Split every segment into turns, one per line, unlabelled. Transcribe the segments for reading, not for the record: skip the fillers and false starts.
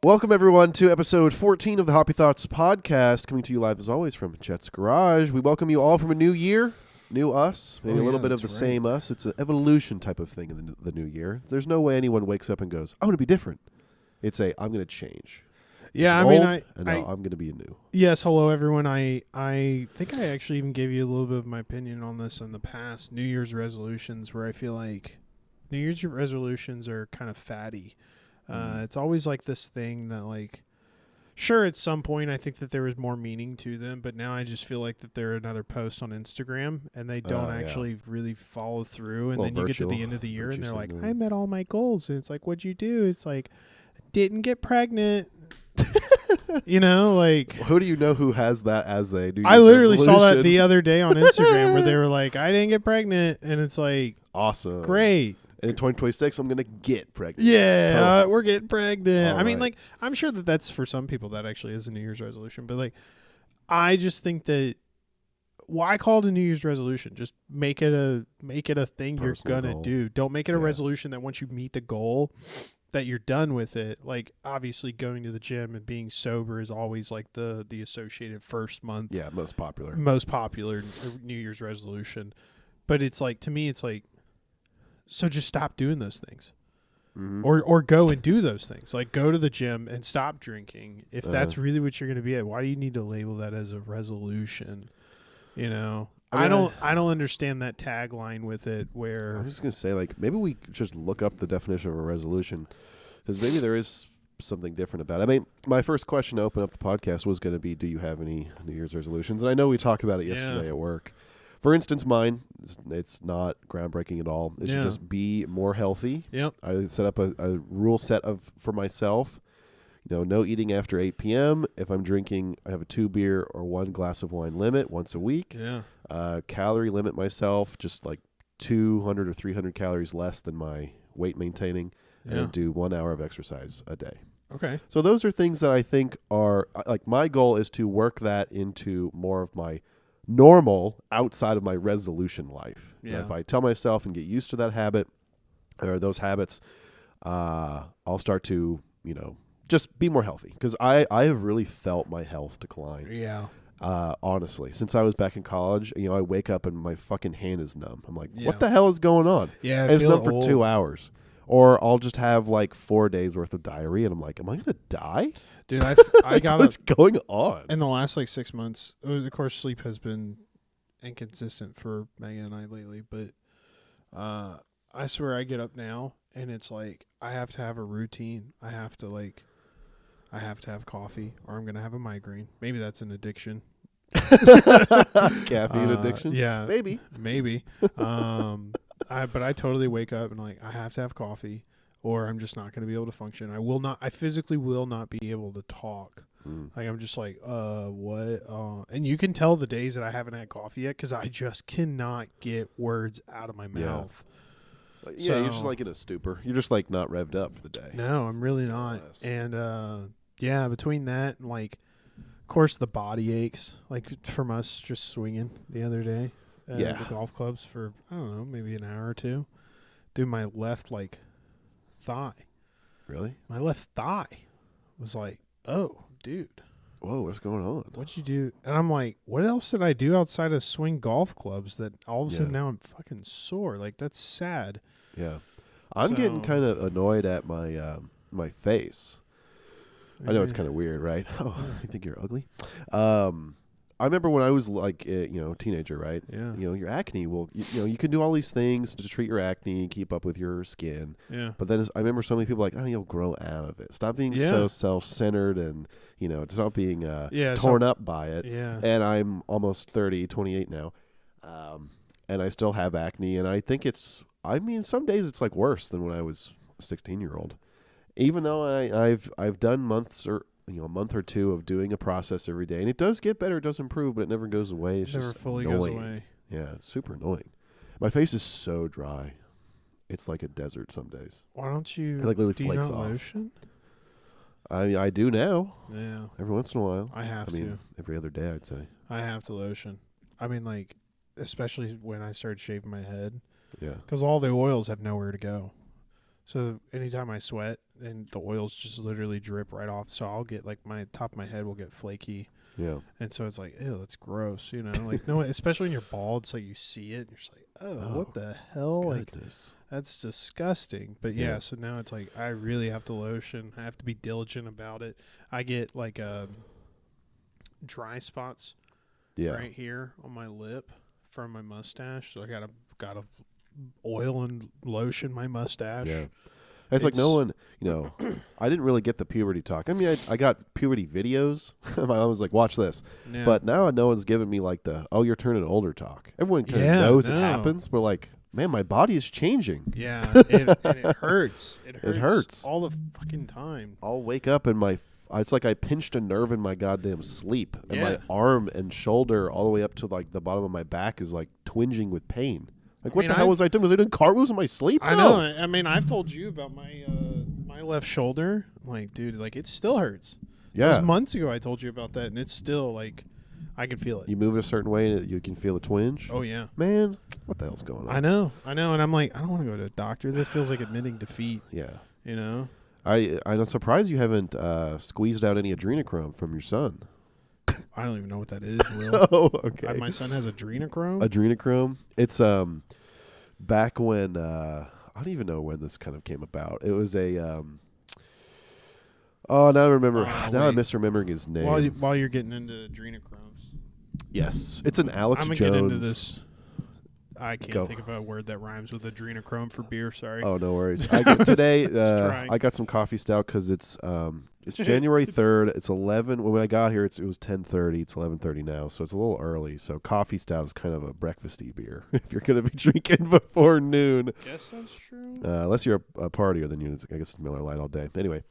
Welcome, everyone, to episode 14 of the Hoppy Thoughts podcast, coming to you live, as always, from Chet's Garage. We welcome you all from a new year, new us, maybe a little bit of the same us. It's an evolution type of thing in the new year. There's no way anyone wakes up and goes, I'm going to be different. It's I'm going to change.
Yeah,
I'm going to be new.
Yes, hello, everyone. I think I actually even gave you a little bit of my opinion on this in the past. New Year's resolutions, where I feel like New Year's resolutions are kind of fatty. It's always like this thing that, like, sure, at some point I think that there was more meaning to them, but now I just feel like that they're another post on Instagram and they don't actually really follow through. And then you get to the end of the year and they're like, I met all my goals. And it's like, what'd you do? It's like, didn't get pregnant. You know, like,
who do you know who has that as a New Year's
I literally
resolution?
saw that the other day on Instagram where they were like, I didn't get pregnant. And it's like,
awesome.
Great.
And in 2026, I'm going to get pregnant.
Yeah, we're getting pregnant.
All
I mean,
right.
like, I'm sure that that's for some people that actually is a New Year's resolution. But, like, I just think that why call it a New Year's resolution? Just make it a thing
Personal
you're going to
goal.
do. Don't make it a resolution that once you meet the goal that you're done with it. Like, obviously going to the gym and being sober is always like the associated first month.
Yeah, most popular
New Year's resolution. But it's like, to me, it's like, so just stop doing those things.
Mm-hmm.
Or go and do those things. Like, go to the gym and stop drinking. If that's really what you're going to be at, why do you need to label that as a resolution? You know, I don't understand that tagline with it where
I'm just going to say, like, maybe we just look up the definition of a resolution, because maybe there is something different about it. I mean, my first question to open up the podcast was going to be, do you have any New Year's resolutions? And I know we talked about it yesterday at work. For instance, mine, it's not groundbreaking at all. It should just be more healthy.
Yep.
I set up a rule set for myself. You know, no eating after 8 p.m. If I'm drinking, I have a 2 beer or 1 glass of wine limit once a week.
Yeah.
Calorie limit myself, just like 200 or 300 calories less than my weight maintaining. And do 1 hour of exercise a day.
Okay.
So those are things that I think are, like, my goal is to work that into more of my normal outside of my resolution life.
Yeah.
And if I tell myself and get used to that habit or those habits, I'll start to, you know, just be more healthy, because I have really felt my health decline.
Yeah.
Honestly, since I was back in college, you know, I wake up and my fucking hand is numb. I'm like, what the hell is going on?
Yeah.
And it's numb for 2 hours. Or I'll just have like 4 days worth of diarrhea, and I'm like, am I going to die?
Dude, I got
what's going on?
in the last like 6 months. Of course, sleep has been inconsistent for Megan and I lately, but I swear I get up now and it's like I have to have a routine. I have to have coffee or I'm gonna have a migraine. Maybe that's an addiction.
Caffeine addiction?
Yeah,
maybe.
But I totally wake up and like I have to have coffee, or I'm just not going to be able to function. I physically will not be able to talk. Like, I'm just like, what? And you can tell the days that I haven't had coffee yet because I just cannot get words out of my mouth.
Yeah, you're just like in a stupor. You're just like not revved up for the day.
No, I'm really not. And yeah, between that and like, of course, the body aches, like from us just swinging the other day. The golf clubs for, I don't know, maybe an hour or two. Dude, my left, like, thigh.
Really?
My left thigh was like, oh, dude.
Whoa, what's going on?
What'd you do? And I'm like, what else did I do outside of swing golf clubs that all of a sudden now I'm fucking sore? Like, that's sad.
Yeah. I'm getting kind of annoyed at my my face. I know it's kind of weird, right? Oh, you think you're ugly? I remember when I was like, teenager, right?
Yeah.
You know, your acne will, you can do all these things to treat your acne, keep up with your skin.
Yeah.
But then I remember so many people like, you'll grow out of it. Stop being so self-centered and, stop being torn up by it.
Yeah.
And I'm almost 28 now. And I still have acne. And I think some days it's like worse than when I was a 16-year-old. Even though I've done a month or two of doing a process every day, and it does get better, it does improve, but it never goes away. It's
never
just
fully
annoying.
goes away.
Yeah, it's super annoying. My face is so dry. It's like a desert some days.
Why don't you
It like literally
do
flakes
you not
off.
lotion?
I do now.
Yeah.
Every once in a while.
I have to.
Every other day, I'd say.
I have to lotion. I mean, like, especially when I started shaving my head.
Yeah.
Because all the oils have nowhere to go. So anytime I sweat and the oils just literally drip right off, so I'll get like my top of my head will get flaky.
Yeah.
And so it's like, ew, that's gross, you know? Like, no, especially when you're bald, it's like you see it and you're just like, oh, what the hell?
Goodness.
Like, that's disgusting. But
Yeah.
so now it's like, I really have to lotion. I have to be diligent about it. I get like dry spots right here on my lip from my mustache. So I gotta oil and lotion my mustache.
Yeah. It's like no one, I didn't really get the puberty talk. I mean, I got puberty videos. My mom was like, watch this.
Yeah.
But now no one's giving me like you're turning older talk. Everyone kind of knows it happens. But like, man, my body is changing.
Yeah. And it hurts. It hurts all the fucking time.
I'll wake up and it's like I pinched a nerve in my goddamn sleep. And my arm and shoulder all the way up to like the bottom of my back is like twinging with pain. Like, what the hell was I doing? Was I doing cartwheels in my sleep?
I know. I mean, I've told you about my my left shoulder. I'm like, dude, like, it still hurts.
Yeah.
It was months ago I told you about that, and it's still, like, I can feel it.
You move it a certain way and you can feel the twinge?
Oh, yeah.
Man, what the hell's going on?
I know. And I'm like, I don't want to go to a doctor. This feels like admitting defeat.
Yeah.
You know?
I'm surprised you haven't squeezed out any adrenochrome from your son.
I don't even know what that is, Will.
Oh, okay.
My son has adrenochrome?
Adrenochrome. It's back when I don't even know when this kind of came about. It was a now I remember. Now I'm misremembering his name.
While you're getting into adrenochromes.
Yes, it's an Alex
I'm
Jones.
gonna get into this. I can't think of a word that rhymes with adrenochrome for beer. Sorry.
Oh, no worries. Today I got some coffee stout because it's January 3rd. It's 11. When I got here, it was 10:30. It's 11:30 now, so it's a little early. So coffee stout is kind of a breakfasty beer if you're going to be drinking before noon.
Guess that's true.
Unless you're a partier, then I guess it's Miller Lite all day. Anyway,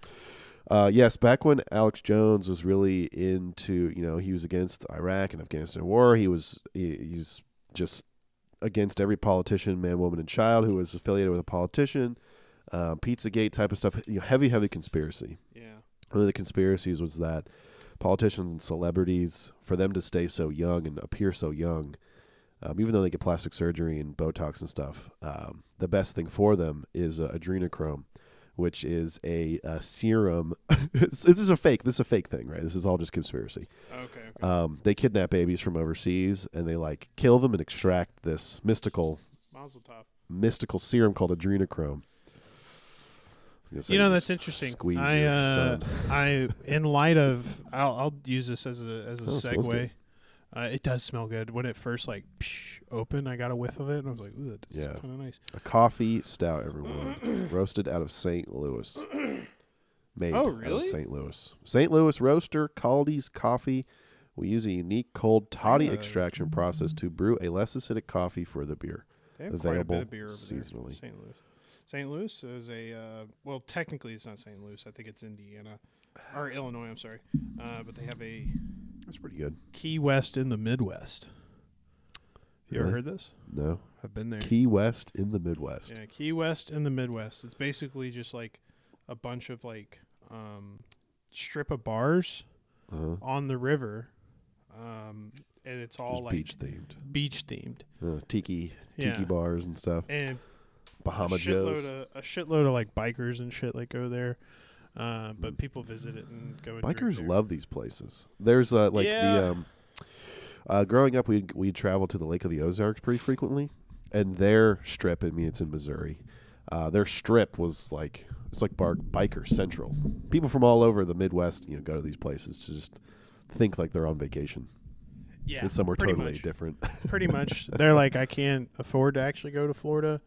yes, back when Alex Jones was really into, he was against the Iraq and Afghanistan war. He's just against every politician, man, woman, and child who was affiliated with a politician. Pizzagate type of stuff. Heavy conspiracy.
Yeah.
One of the conspiracies was that politicians and celebrities, for them to stay so young and appear so young, even though they get plastic surgery and Botox and stuff, the best thing for them is adrenochrome, which is a serum. This is a fake thing, right? This is all just conspiracy.
Okay.
They kidnap babies from overseas and they kill them and extract this mystical serum called adrenochrome.
That's interesting. I in light of, I'll use this as a segue. It does smell good. When it first opened, I got a whiff of it and I was like, ooh, that's kind of nice.
A coffee stout, everyone, roasted out of St. Louis. Made out of St. Louis. St. Louis roaster, Caldi's Coffee. We use a unique cold toddy extraction process to brew a less acidic coffee for the beer.
They have
available
quite a bit of beer over
seasonally.
There, St. Louis is well, technically it's not St. Louis. I think it's Indiana or Illinois. I'm sorry, but they have
that's pretty good.
Key West in the Midwest. You ever heard this?
No,
I've been there.
Key West in the Midwest.
Yeah, Key West in the Midwest. It's basically just like a bunch of strip of bars on the river, and it's all
beach themed.
Beach themed.
Tiki bars and stuff.
And
Bahama Joe's.
A shitload of bikers and shit go there. But people visit it and go and
bikers love these places. There's the growing up we'd travel to the Lake of the Ozarks pretty frequently, and their strip, it's in Missouri. Their strip was it's like biker central. People from all over the Midwest, go to these places to just think like they're on vacation.
Yeah,
it's somewhere totally different.
Pretty much, they're like, I can't afford to actually go to Florida.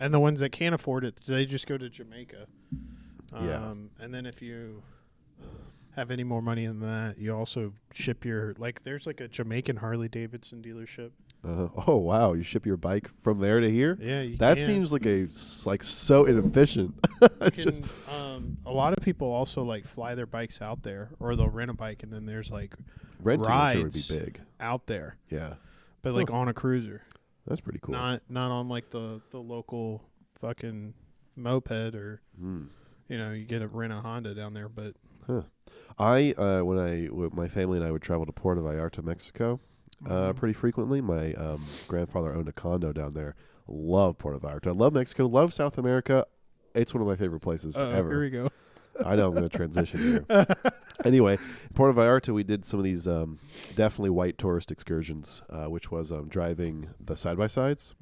And the ones that can't afford it, they just go to Jamaica. And then if you have any more money than that, you also ship your there's a Jamaican Harley Davidson dealership.
Oh wow! You ship your bike from there to here?
Yeah, you
that
can.
Seems like so inefficient.
A lot of people also fly their bikes out there, or they'll rent a bike and then there's
renting
rides
would be big
out there.
Yeah,
but on a cruiser.
That's pretty cool.
Not on the local fucking moped or you get a rent a Honda down there. But
I when my family and I would travel to Puerto Vallarta, Mexico. pretty frequently. My grandfather owned a condo down there. Love Puerto Vallarta. Love Mexico. Love South America. It's one of my favorite places ever.
Here we go.
I know I'm going to transition here. Anyway, Puerto Vallarta, we did some of these definitely white tourist excursions, which was driving the side-by-sides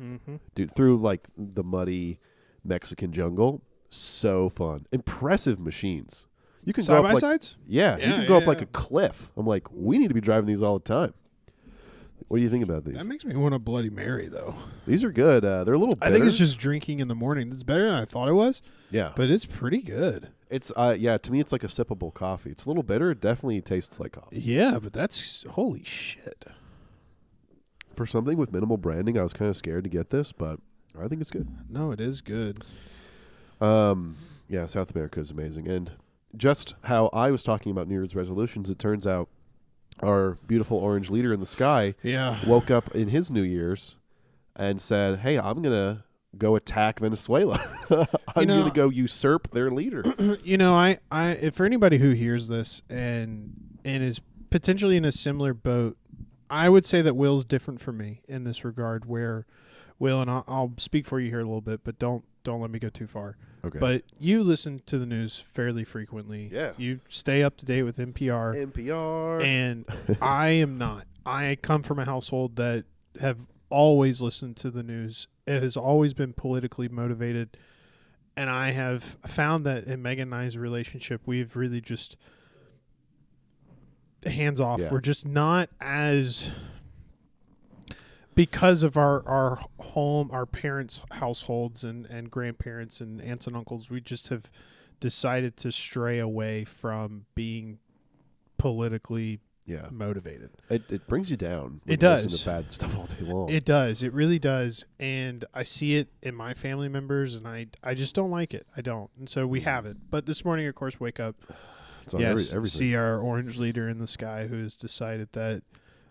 dude, through like the muddy Mexican jungle. So fun. Impressive machines. You can go up like,
side-by-sides?
Yeah, you can go up like a cliff. I'm like, we need to be driving these all the time. What do you think about these?
That makes me want a Bloody Mary, though.
These are good. They're a little bitter.
I think it's just drinking in the morning. It's better than I thought it was.
Yeah.
But it's pretty good.
It's to me it's like a sippable coffee. It's a little bitter. It definitely tastes like coffee.
Yeah, but that's holy shit.
For something with minimal branding, I was kind of scared to get this, but I think it's good.
No, it is good.
Yeah, South America is amazing. And just how I was talking about New Year's resolutions, it turns out our beautiful orange leader in the sky woke up in his New Year's and said, "Hey, I'm going to go attack Venezuela. I'm going to go usurp their leader."
You know, I if for anybody who hears this and is potentially in a similar boat, I would say that Will's different from me in this regard, where Will, and I'll speak for you here a little bit, but don't let me go too far.
Okay.
But you listen to the news fairly frequently.
Yeah.
You stay up to date with NPR. And I am not. I come from a household that have always listened to the news. It has always been politically motivated. And I have found that in Megan and I's relationship, we've really just hands off.
Yeah.
We're just not as... Because of our home, our parents' households and grandparents and aunts and uncles, we just have decided to stray away from being politically motivated.
It brings you down.
It does.
Listen to bad stuff all day long.
It does. It really does. And I see it in my family members, and I just don't like it. I don't. And so we have it. But this morning, of course, wake up,
everything.
see our orange leader in the sky who has decided that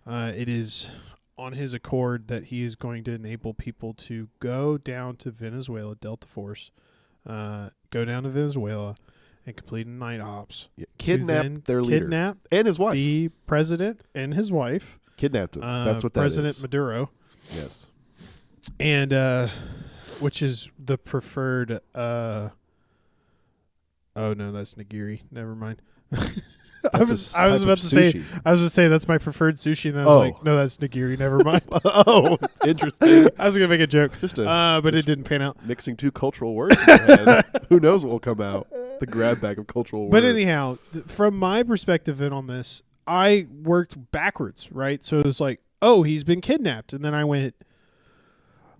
it is on his accord that he is going to enable people to go down to Venezuela, Delta Force, go down to Venezuela and complete a night ops.
Yeah. Kidnap their leader.
Kidnap
and his wife.
The president and his wife.
Kidnapped him. That's what that
President
is.
Maduro.
Yes.
And which is the preferred oh no, that's nigiri. Never mind. I was about to say that's my preferred sushi, and then I was like, no, that's nigiri. Never mind.
Oh, interesting.
I was gonna make a joke, but it didn't pan out.
Mixing two cultural words in your head. Who knows what will come out? The grab bag of cultural words.
But anyhow, from my perspective in on this, I worked backwards, right? So it was like, oh, he's been kidnapped, and then I went,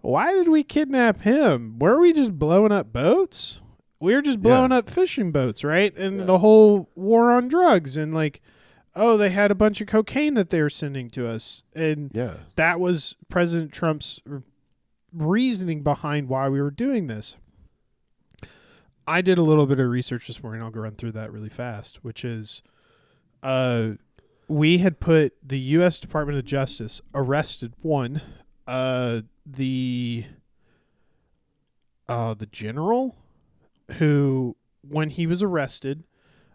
why did we kidnap him? Were we just blowing up boats? We were just blowing up fishing boats, right? And the whole war on drugs, and like, oh, they had a bunch of cocaine that they were sending to us. And that was President Trump's reasoning behind why we were doing this. I did a little bit of research this morning. I'll go run through that really fast, which is we had put the U.S. Department of Justice arrested the general who, when he was arrested,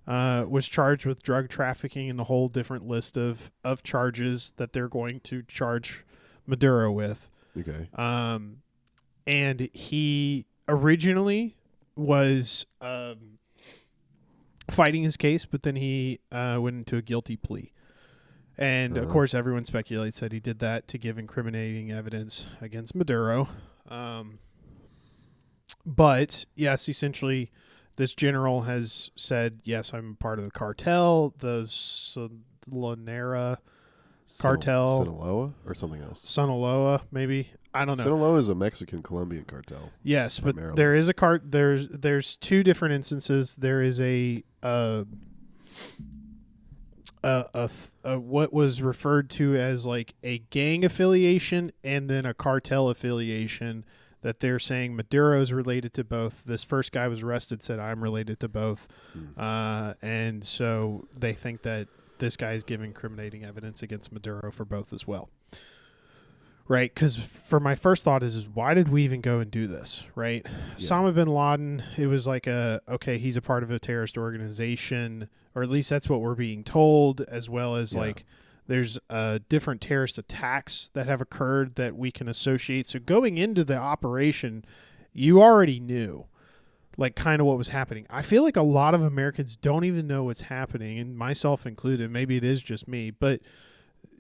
was charged with drug trafficking and the whole different list of charges that they're going to charge Maduro with.
Okay.
And he originally was fighting his case, but then he went into a guilty plea. And, of course, everyone speculates that he did that to give incriminating evidence against Maduro. But, yes, essentially, this general has said, yes, I'm part of the cartel, the Sonora cartel.
Sinaloa or something else?
Sinaloa, maybe. I don't know.
Sinaloa is a Mexican-Colombian cartel.
Yes, but
primarily.
there is a there's two different instances. There is a what was referred to as like a gang affiliation and then a cartel affiliation that they're saying Maduro is related to both. This first guy was arrested, said I'm related to both. And so they think that this guy is giving incriminating evidence against Maduro for both as well. Right? Because for my first thought is why did we even go and do this? Right? Yeah. Osama bin Laden, it was like okay, he's a part of a terrorist organization, or at least that's what we're being told, as well as like There's different terrorist attacks that have occurred that we can associate. So going into the operation, you already knew, like, kind of what was happening. I feel like a lot of Americans don't even know what's happening, and myself included. Maybe it is just me. But,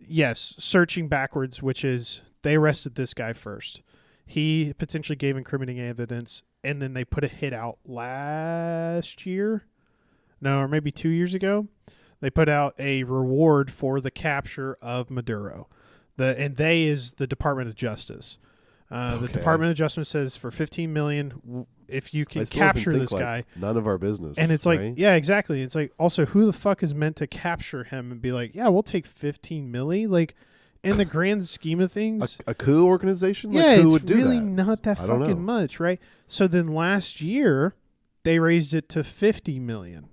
yes, searching backwards, which is they arrested this guy first. He potentially gave incriminating evidence, and then they put a hit out last year. No, or maybe 2 years ago. They put out a reward for the capture of Maduro. And they is the Department of Justice. The Department of Justice says for $15 million, if you can capture this guy,
none of our business.
And it's like,
right?
yeah, exactly. It's like, also, who the fuck is meant to capture him and be like, yeah, we'll take $15 million? Like, in the grand scheme of things,
a coup organization.
Yeah,
like, who
it's
would do
really
that?
not that fucking much, right? So then last year, they raised it to $50 million,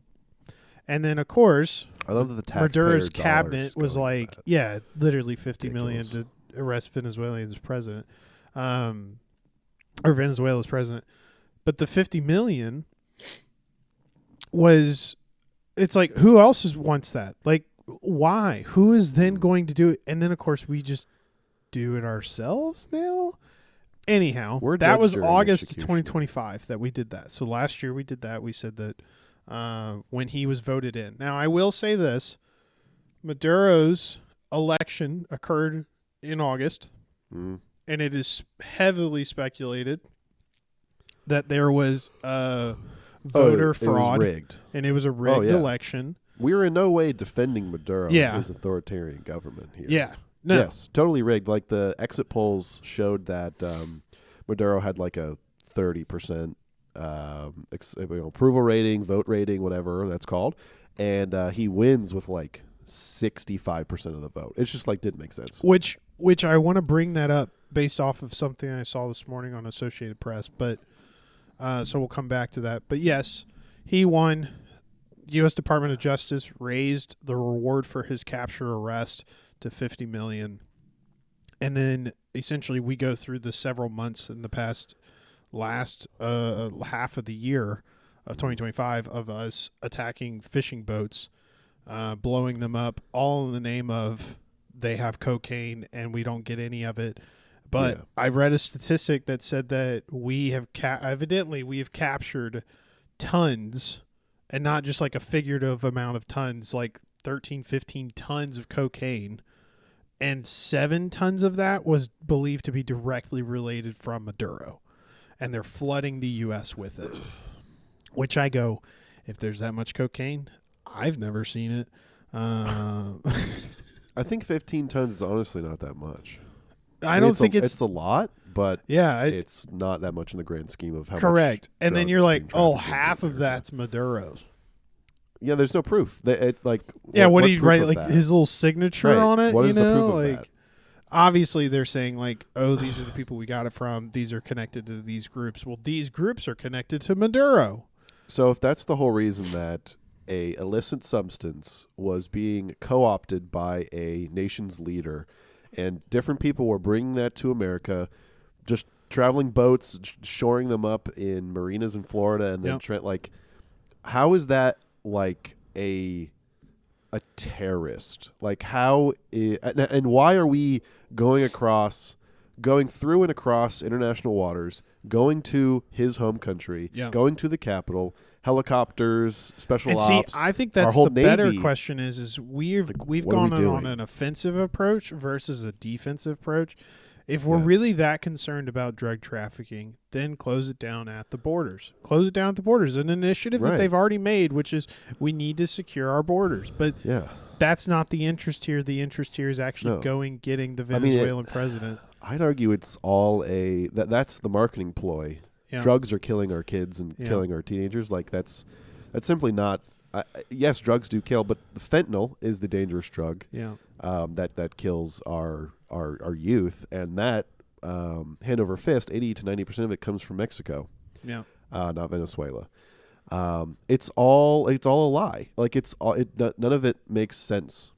and then of course,
I love that the
Maduro's
taxpayer
cabinet
dollars
was
going
like,
to that.
yeah, literally $50 million
Ridiculous.
to arrest Venezuela's president, or Venezuela's president. But the $50 million was, it's like, who else wants that? Like, why? Who is then going to do it? And then of course we just do it ourselves now. Anyhow,
We're
that
judge,
was
jury,
August of
executioner.
2025 that we did that. So last year we did that. We said that when he was voted in. Now, I will say this. Maduro's election occurred in August, and it is heavily speculated that there was voter fraud.
It was rigged.
And it was a rigged election.
We're in no way defending Maduro
Yeah.
and his authoritarian government here.
Yeah. No.
Yes, totally rigged. Like the exit polls showed that Maduro had like a 30% approval rating, vote rating, whatever that's called, and he wins with like 65% of the vote. It's just like didn't make sense.
Which I want to bring that up based off of something I saw this morning on Associated Press, but so we'll come back to that. But yes, he won. U.S. Department of Justice raised the reward for his capture arrest to $50 million. And then essentially we go through the several months in the past last half of the year of 2025 of us attacking fishing boats, blowing them up, all in the name of they have cocaine and we don't get any of it. But I read a statistic that said that we have evidently we have captured tons, and not just like a figurative amount of tons, like 13, 15 tons of cocaine. And 7 tons of that was believed to be directly related from Maduro. And they're flooding the U.S. with it. Which I go, if there's that much cocaine, I've never seen it.
I think 15 tons is honestly not that much.
I don't think
it's a lot, but
yeah,
it's not that much in the grand scheme of how
correct.
much
And then
drugs
you're like,
being
oh,
trafficked
half
into
of that's Maduro's.
Yeah, the's no proof. It's like
Yeah, what do you
proof
write?
of
Like
that?
his little signature
Right.
on it.
What
you
is the
know,
proof of
like
that?
obviously they're saying like, oh, these are the people we got it from. These are connected to these groups. Well, these groups are connected to Maduro.
So if that's the whole reason that a illicit substance was being co-opted by a nation's leader, and different people were bringing that to America, just traveling boats, shoring them up in marinas in Florida, and then like, how is that like a terrorist? Like how and why are we going through and across international waters, going to his home country, going to the capital, helicopters, special
and
ops?
See, I think
our
that's
whole
the better
Navy.
question is we've
what are we
gone on
doing?
an offensive approach versus a defensive approach. If we're
Yes.
really that concerned about drug trafficking, then close it down at the borders. Close it down at the borders. An initiative that
Right.
they've already made, which is we need to secure our borders. But
Yeah.
that's not the interest here. The interest here is actually getting the Venezuelan president.
I'd argue it's all that's the marketing ploy.
Yeah.
Drugs are killing our kids and killing our teenagers. Like that's simply not. Yes, drugs do kill, but the fentanyl is the dangerous drug.
Yeah.
That kills our youth, and that hand over fist, 80 to 90% of it comes from Mexico.
Yeah.
Not Venezuela. It's all a lie. Like none of it makes sense.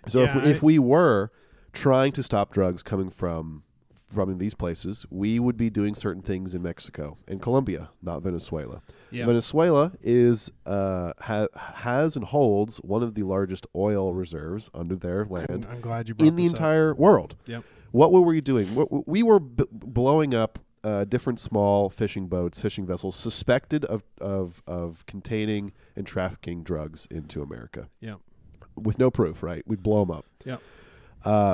So if we were trying to stop drugs coming from from these places, we would be doing certain things in Mexico and Colombia, not Venezuela.
Yep.
Venezuela is has and holds one of the largest oil reserves under their land
I'm glad you brought
in the
this up.
entire world.
Yep.
What were we doing? We were blowing up different small fishing boats, fishing vessels suspected of containing and trafficking drugs into America.
Yep.
With no proof, right? We'd blow them up.
Yep.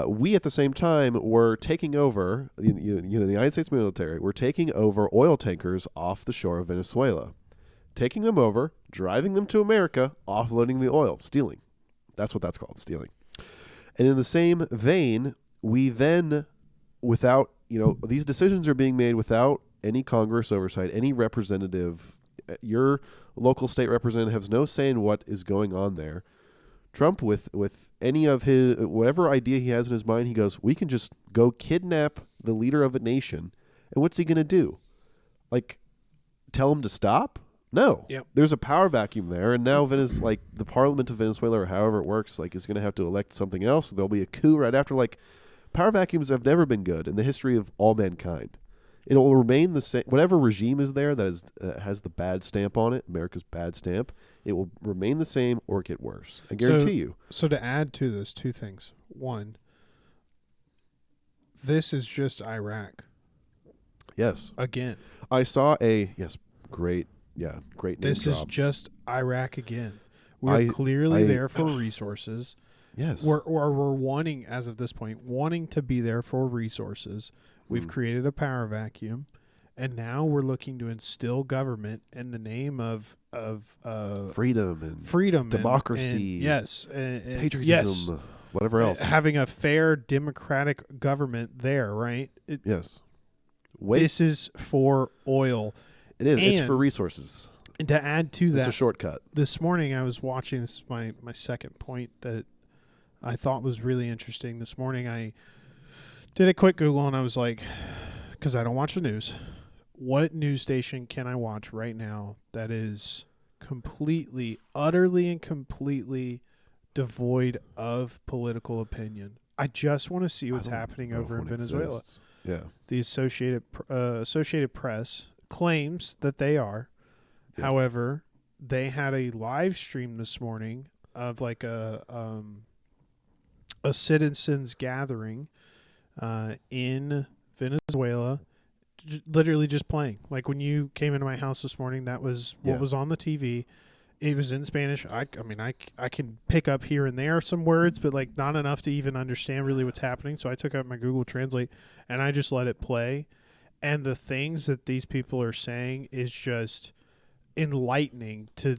We at the same time were taking over, the United States military were taking over oil tankers off the shore of Venezuela, taking them over, driving them to America, offloading the oil, stealing. That's what that's called, stealing. And in the same vein, we then, without, these decisions are being made without any Congress oversight, any representative. Your local state representative has no say in what is going on there. Trump, with any of his, whatever idea he has in his mind, he goes, we can just go kidnap the leader of a nation. And what's he going to do? Like, tell him to stop? No.
Yep.
There's a power vacuum there. And now the parliament of Venezuela, or however it works, is going to have to elect something else. There'll be a coup right after. Power vacuums have never been good in the history of all mankind. It will remain the same. Whatever regime is there that is has the bad stamp on it, America's bad stamp, it will remain the same or get worse. I guarantee you.
So to add to this, two things. One, this is just Iraq.
Yes.
Again.
I saw great name
This
drop.
is just Iraq again. We're clearly there for resources.
Yes.
We're wanting, as of this point, to be there for resources. We've created a power vacuum, and now we're looking to instill government in the name of freedom,
democracy,
and
patriotism, whatever else.
Having a fair democratic government there, right?
Yes.
This is for oil.
It is. It's for resources.
And to add to that,
it's a shortcut.
This morning I was watching. This is my second point that I thought was really interesting. This morning I did a quick Google, and I was like, because I don't watch the news, what news station can I watch right now that is completely, utterly and completely devoid of political opinion? I just want to see what's happening over in Venezuela.
Exists. Yeah.
The Associated Press claims that they are. Yeah. However, they had a live stream this morning of a citizens gathering in Venezuela, literally just playing. Like when you came into my house this morning, that was what was on the TV. It was in Spanish. I can pick up here and there some words, but not enough to even understand really what's happening. So I took out my Google Translate and I just let it play. And the things that these people are saying is just enlightening to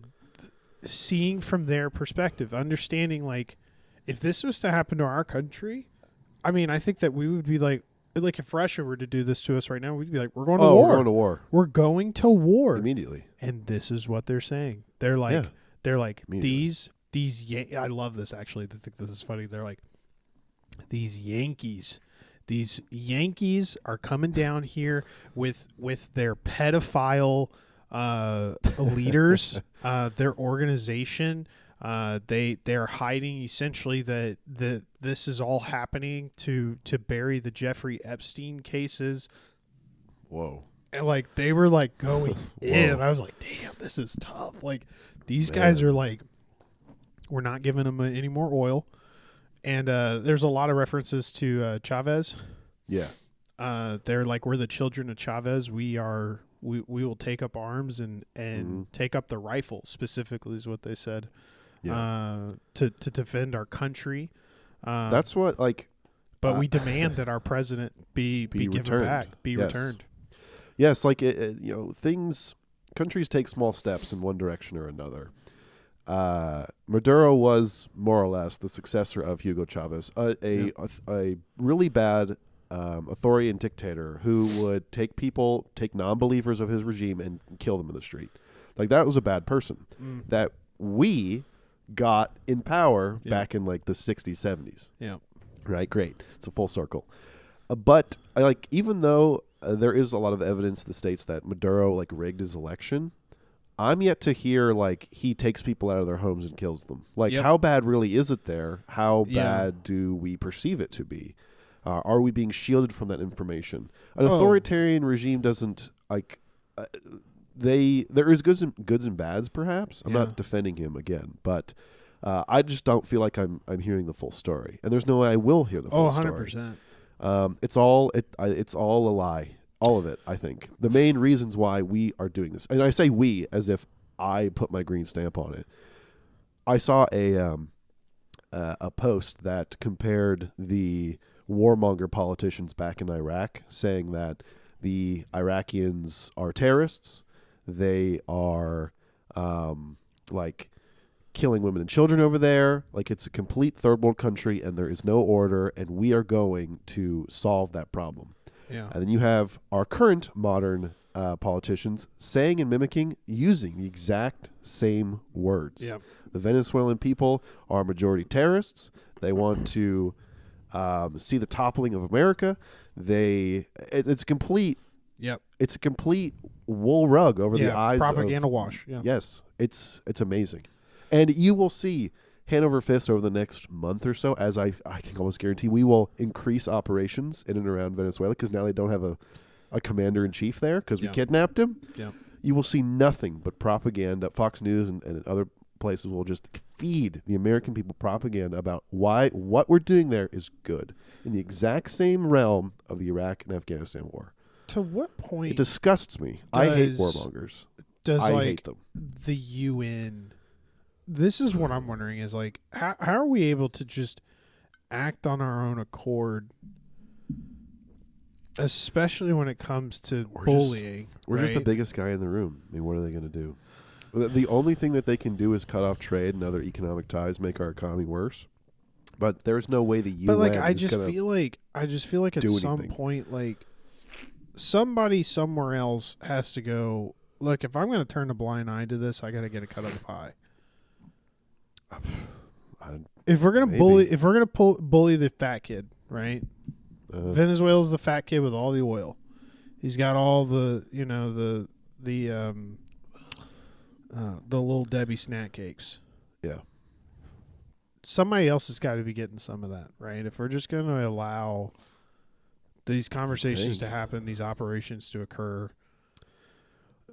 seeing from their perspective, understanding if this was to happen to our country, I think that we would be like if Russia were to do this to us right now, we'd be like, we're going to war.
We're going to war.
We're going to war
immediately.
And this is what they're saying. They're like, these I love this actually. I think this is funny. They're like, these Yankees are coming down here with their pedophile leaders, their organization. They're hiding essentially that this is all happening to bury the Jeffrey Epstein cases.
Whoa.
And they were going in. I was like, damn, this is tough. These guys are we're not giving them any more oil. And there's a lot of references to Chavez.
Yeah.
They're we're the children of Chavez. We will take up arms and take up the rifle, specifically is what they said. Yeah. To defend our country.
That's what
but we demand that our president be given
returned.
back, returned.
Yes, countries take small steps in one direction or another. Maduro was more or less the successor of Hugo Chavez, a really bad authoritarian dictator who would take non-believers of his regime and kill them in the street. That was a bad person that we got in power back in the 60s, 70s.
Yeah.
Right. Great. It's a full circle. But even though there is a lot of evidence that states that Maduro rigged his election, I'm yet to hear he takes people out of their homes and kills them. How bad really is it there? How bad do we perceive it to be? Are we being shielded from that information? An
Oh.
authoritarian regime doesn't like. There is goods and bads, perhaps. I'm
Yeah.
not defending him again, but I just don't feel like I'm hearing the full story, and there's no way I will hear the full story.
100%.
It's all a lie, all of it. I think the main reasons why we are doing this, and I say we as if I put my green stamp on it. I saw a post that compared the warmonger politicians back in Iraq, saying that the Iraqis are terrorists. They are like killing women and children over there. Like it's a complete third world country and there is no order, and we are going to solve that problem.
Yeah.
And then you have our current modern politicians saying and mimicking, using the exact same words.
Yeah.
The Venezuelan people are majority terrorists. They want to see the toppling of America. It's complete.
Yep.
It's a complete wool rug over the eyes.
Propaganda wash. Yeah.
Yes, it's amazing, and you will see hand over fist over the next month or so. As I can almost guarantee, we will increase operations in and around Venezuela because now they don't have a commander in chief there because we kidnapped him.
Yeah.
You will see nothing but propaganda. Fox News and other places will just feed the American people propaganda about what we're doing there is good in the exact same realm of the Iraq and Afghanistan war.
To what point?
It disgusts me. I hate warmongers.
Does
I hate them.
The UN? This is what I'm wondering: is like how are we able to just act on our own accord, especially when it comes to bullying?
We're just the biggest guy in the room. I mean, what are they going to do? The only thing that they can do is cut off trade and other economic ties, make our economy worse. But there's no way the UN.
But like, I just feel like at some point, like somebody somewhere else has to go. Look, if I'm going to turn a blind eye to this, I got to get a cut of the pie. If we're gonna bully the fat kid, right? Venezuela's the fat kid with all the oil. He's got all the little Debbie snack cakes.
Yeah.
Somebody else has got to be getting some of that, right? If we're just going to allow these conversations to happen, these operations to occur.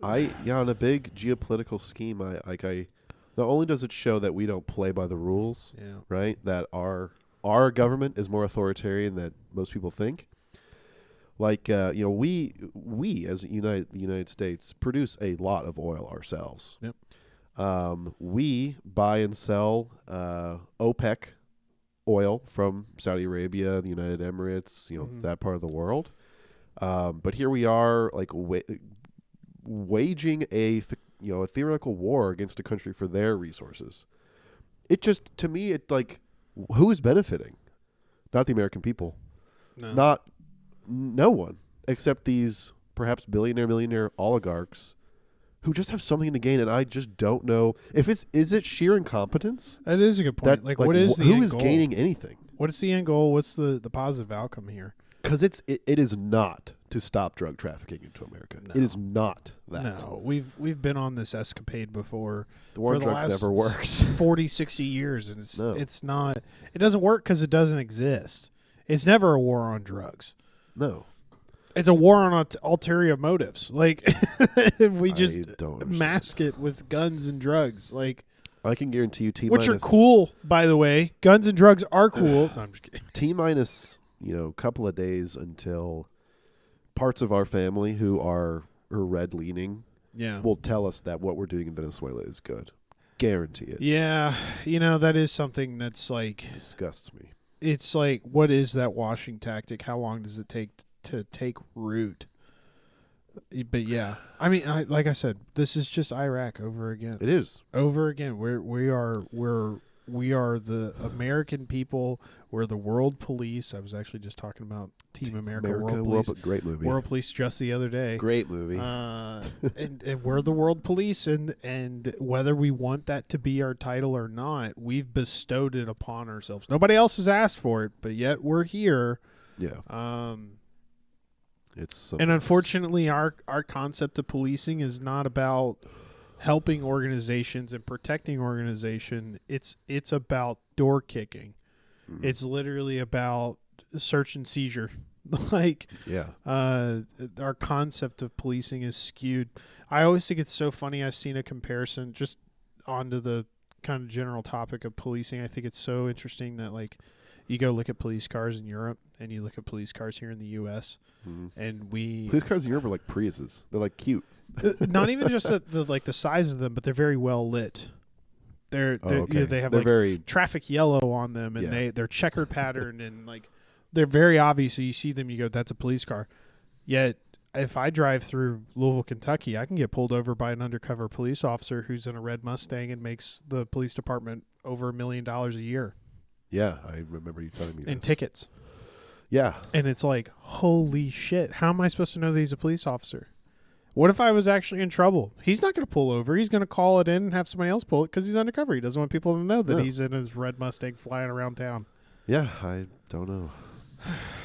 On a big geopolitical scheme, not only does it show that we don't play by the rules, right? That our government is more authoritarian than most people think. Like we as the United States produce a lot of oil ourselves.
Yep.
We buy and sell OPEC oil from Saudi Arabia, the United Emirates, that part of the world. But here we are, like waging a theoretical war against a country for their resources. It just, to me, it like, who is benefiting? Not the American people.
No.
No one except these perhaps millionaire oligarchs who just have something to gain, and I just don't know if is it sheer incompetence?
That is a good point. What is the
who
end
is
goal?
gaining anything?
What is the end goal? What's the positive outcome here?
Because it is not to stop drug trafficking into America.
No.
It is not that.
No, we've been on this escapade before.
The war on drugs never works.
40, 60 years, and it's not. It doesn't work because it doesn't exist. It's never a war on drugs.
No.
It's a war on ulterior motives. Like we just mask it with guns and drugs. Like
I can guarantee you,
which are cool, by the way. Guns and drugs are cool. No, I'm just kidding.
T-minus, couple of days until parts of our family who are red leaning, will tell us that what we're doing in Venezuela is good. Guarantee it.
Yeah, that is something that's like
disgusts me.
It's like, what is that washing tactic? How long does it take to take root? But yeah, I mean, like I said, this is just Iraq over again.
It is
over again. We are the American people. We're the world police. I was actually just talking about Team America World Police.
Great movie.
World Police just the other day.
Great movie.
And we're the world police, and whether we want that to be our title or not, we've bestowed it upon ourselves. Nobody else has asked for it, but yet we're here.
Yeah.
And unfortunately, our concept of policing is not about helping organizations and protecting organization. It's about door kicking. Mm-hmm. It's literally about search and seizure. Like,
Yeah.
our concept of policing is skewed. I always think it's so funny. I've seen a comparison just onto the kind of general topic of policing. I think it's so interesting that, like, you go look at police cars in Europe and you look at police cars here in the U.S. And
police cars in Europe are like Priuses. They're like cute.
Not even just the size of them, but they're very well lit. They're
okay.
They have
they're
like
very
traffic yellow on them, and they're checkered pattern, and like they're very obvious. So you see them, you go, that's a police car. Yet if I drive through Louisville, Kentucky, I can get pulled over by an undercover police officer who's in a red Mustang and makes the police department over $1 million a year.
Yeah, I remember you telling me that.
In tickets.
Yeah.
And it's like, holy shit, how am I supposed to know that he's a police officer? What if I was actually in trouble? He's not going to pull over. He's going to call it in and have somebody else pull it because he's undercover. He doesn't want people to know that he's in his red Mustang flying around town.
Yeah, I don't know.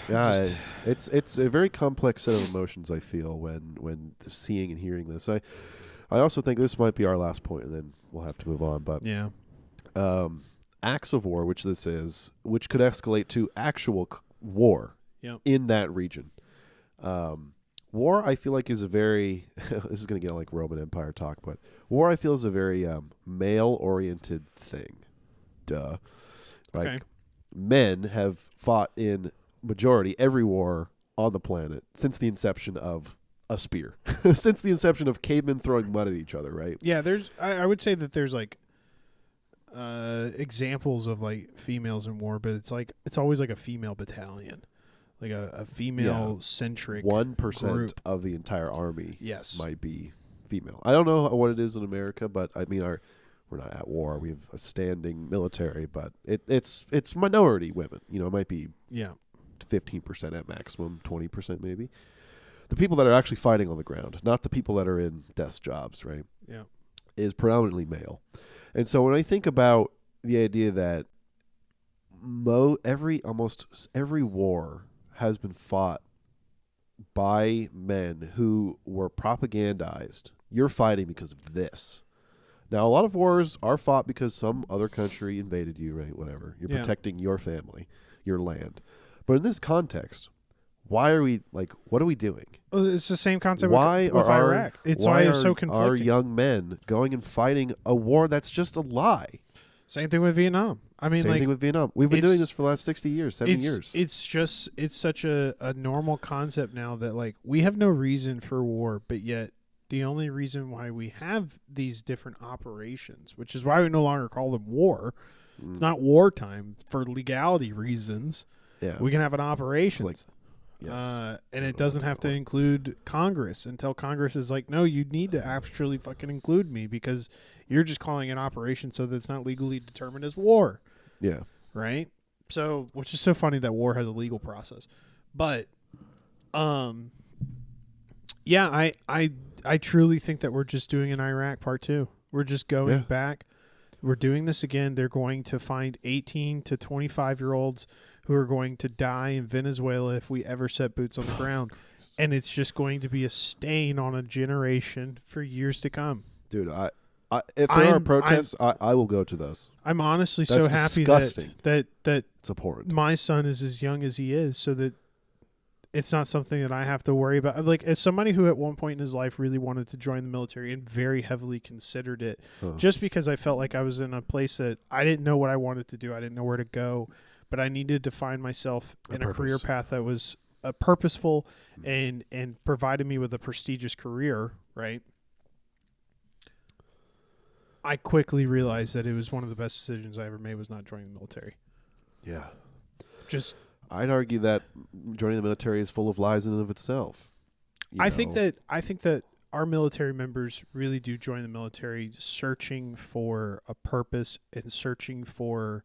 Yeah, it's a very complex set of emotions, I feel, when seeing and hearing this. I also think this might be our last point, and then we'll have to move on. But
yeah,
acts of war, which this is, which could escalate to actual war in that region. War, I feel like, is a very this is going to get like Roman Empire talk, but war, I feel, is a very male-oriented thing. Duh. Like, men have fought in majority every war on the planet since the inception of a spear, since the inception of cavemen throwing mud at each other, right?
Yeah, I would say that there's like examples of like females in war, but it's always like a female battalion. Like a female-centric
1% of the entire army
yes.
might be female. I don't know what it is in America, but I mean, we're not at war. We have a standing military, but it's minority women. You know, it might be 15% at maximum, 20% maybe. The people that are actually fighting on the ground, not the people that are in desk jobs, right?
Yeah,
is predominantly male. And so when I think about the idea that almost every war has been fought by men who were propagandized. You're fighting because of this. Now, a lot of wars are fought because some other country invaded you, right? Whatever. You're protecting your family, your land. But in this context, why are we, like, what are we doing?
Well, it's the same concept with Iraq. It's why it's so conflicting.
Are young men going and fighting a war that's just a lie?
Same thing with Vietnam. I mean,
same thing with Vietnam. We've been doing this for the last 60 years, 70 years.
It's such a normal concept now that, like, we have no reason for war, but yet the only reason why we have these different operations, which is why we no longer call them war. It's not wartime for legality reasons.
Yeah.
We can have an operation.
Like, yes.
And it doesn't have to include Congress until Congress is like, no, you need to actually fucking include me because you're just calling an operation so that it's not legally determined as war.
Yeah.
Right? So, which is so funny that war has a legal process. But, yeah, I truly think that we're just doing an Iraq part 2. We're just going back. We're doing this again. They're going to find 18 to 25-year-olds who are going to die in Venezuela if we ever set boots on the ground. And it's just going to be a stain on a generation for years to come.
Dude, if there are protests, I will go to those.
I'm honestly
That's
so happy
disgusting.
that
It's abhorrent.
my son is as young as he is so that it's not something that I have to worry about. Like, as somebody who at one point in his life really wanted to join the military and very heavily considered it, just because I felt like I was in a place that I didn't know what I wanted to do. I didn't know where to go, but I needed to find myself in a career path that was purposeful and provided me with a prestigious career, right? I quickly realized that it was one of the best decisions I ever made was not joining the military.
Yeah.
I'd
argue that joining the military is full of lies in and of itself.
I think that our military members really do join the military searching for a purpose and searching for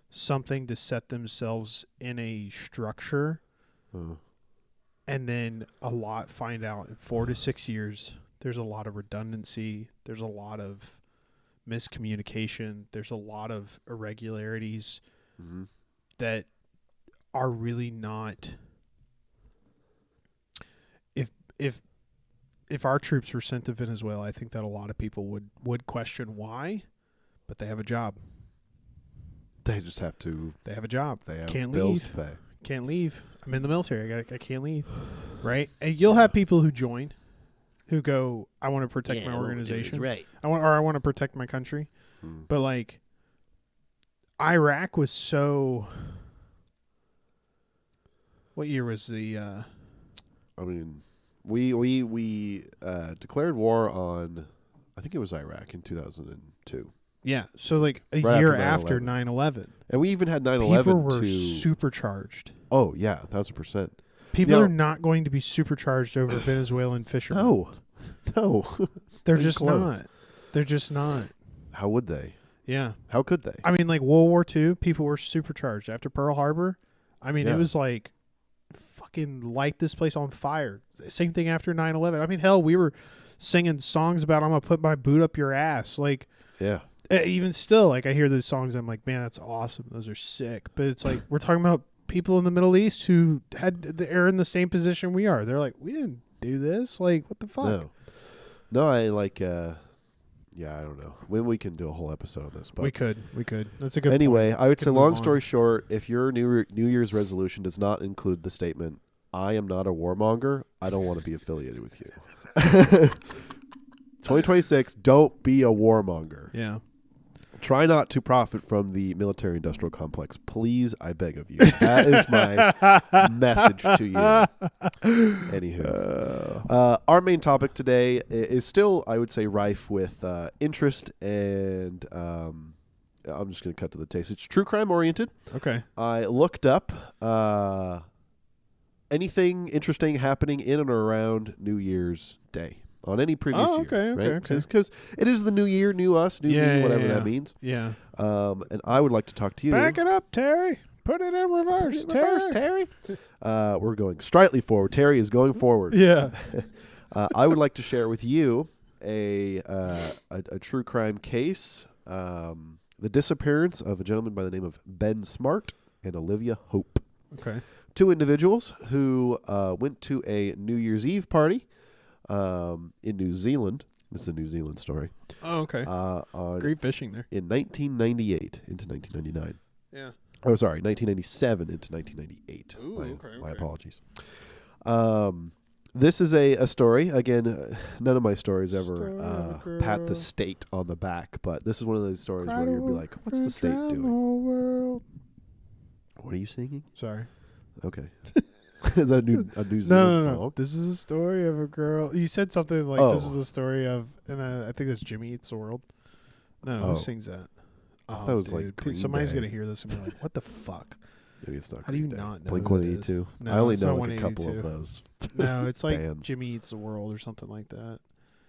something to set themselves in a structure. And then find out in 4 to 6 years, there's a lot of redundancy. There's a lot of miscommunication. There's a lot of irregularities that are really not. If our troops were sent to Venezuela, I think that a lot of people would question why, but they have a job.
They just have to.
They have a job.
They have
Can't
bills
leave.
to pay.
Can't leave. I'm in the military. I can't leave. Right? And you'll have people who join, who go, I want to protect my organization.
Right.
I want to protect my country. But like, Iraq was so. What year was the?
I mean, we declared war on, I think it was Iraq in 2002.
Yeah, so like a
Right
year
after
after 9/11.
And we even had 9/11
People were
to
supercharged.
Oh yeah, 1,000%.
People are not going to be supercharged over Venezuelan fishermen.
No,
they're just not. They're just not.
How would they?
Yeah.
How could they?
I mean, like World War II, people were supercharged after Pearl Harbor. I mean, it was like fucking light this place on fire. Same thing after 9/11. I mean, hell, we were singing songs about I'm gonna put my boot up your ass. Like,
yeah.
Even still, like I hear those songs, I'm like, man, that's awesome. Those are sick. But it's like we're talking about people in the Middle East who are in the same position we are. They're like, we didn't do this. Like, what the fuck?
No, I like. Yeah, I don't know. We can do a whole episode on this, but
we could. That's a good.
Anyway,
point.
I would say, long story short, if your New Year's resolution does not include the statement, "I am not a warmonger," I don't want to be affiliated with you. 2026, don't be a warmonger.
Yeah.
Try not to profit from the military-industrial complex. Please, I beg of you. That is my message to you. Anywho. Our main topic today is still, I would say, rife with interest and I'm just going to cut to the chase. It's true crime-oriented.
Okay.
I looked up anything interesting happening in and around New Year's Day. On any previous year, right? Because it is the new year, new us, new me, whatever that means.
Yeah.
And I would like to talk to you.
Back it up, Terry. Put it in reverse, Terry.
We're going slightly forward. Terry is going forward.
Yeah.
I would like to share with you a true crime case, the disappearance of a gentleman by the name of Ben Smart and Olivia Hope.
Okay.
Two individuals who went to a New Year's Eve party in New Zealand. This is a New Zealand story.
Oh, okay. Great fishing there.
In 1998 into 1999.
Yeah.
Oh, sorry, 1997 into 1998.
Ooh,
my apologies. This is a story. Again, none of my stories ever pat the state on the back, but this is one of those stories where you'll be like, what's the state doing?
The whole world.
What are you singing?
Sorry.
Okay. Is that a New Zealand song?
No. This is a story of a girl. You said something like this is the story of, and I think it's Jimmy Eats the World. No, who sings that?
I thought it was like Green
somebody's
Day.
gonna hear this and be like, "What the fuck?"
Maybe it's not.
How do you
Green Day.
not know?
Blink-182.
No,
I only
it's
know
not
like a couple of those.
No, it's like
bands.
Jimmy Eats the World or something like that.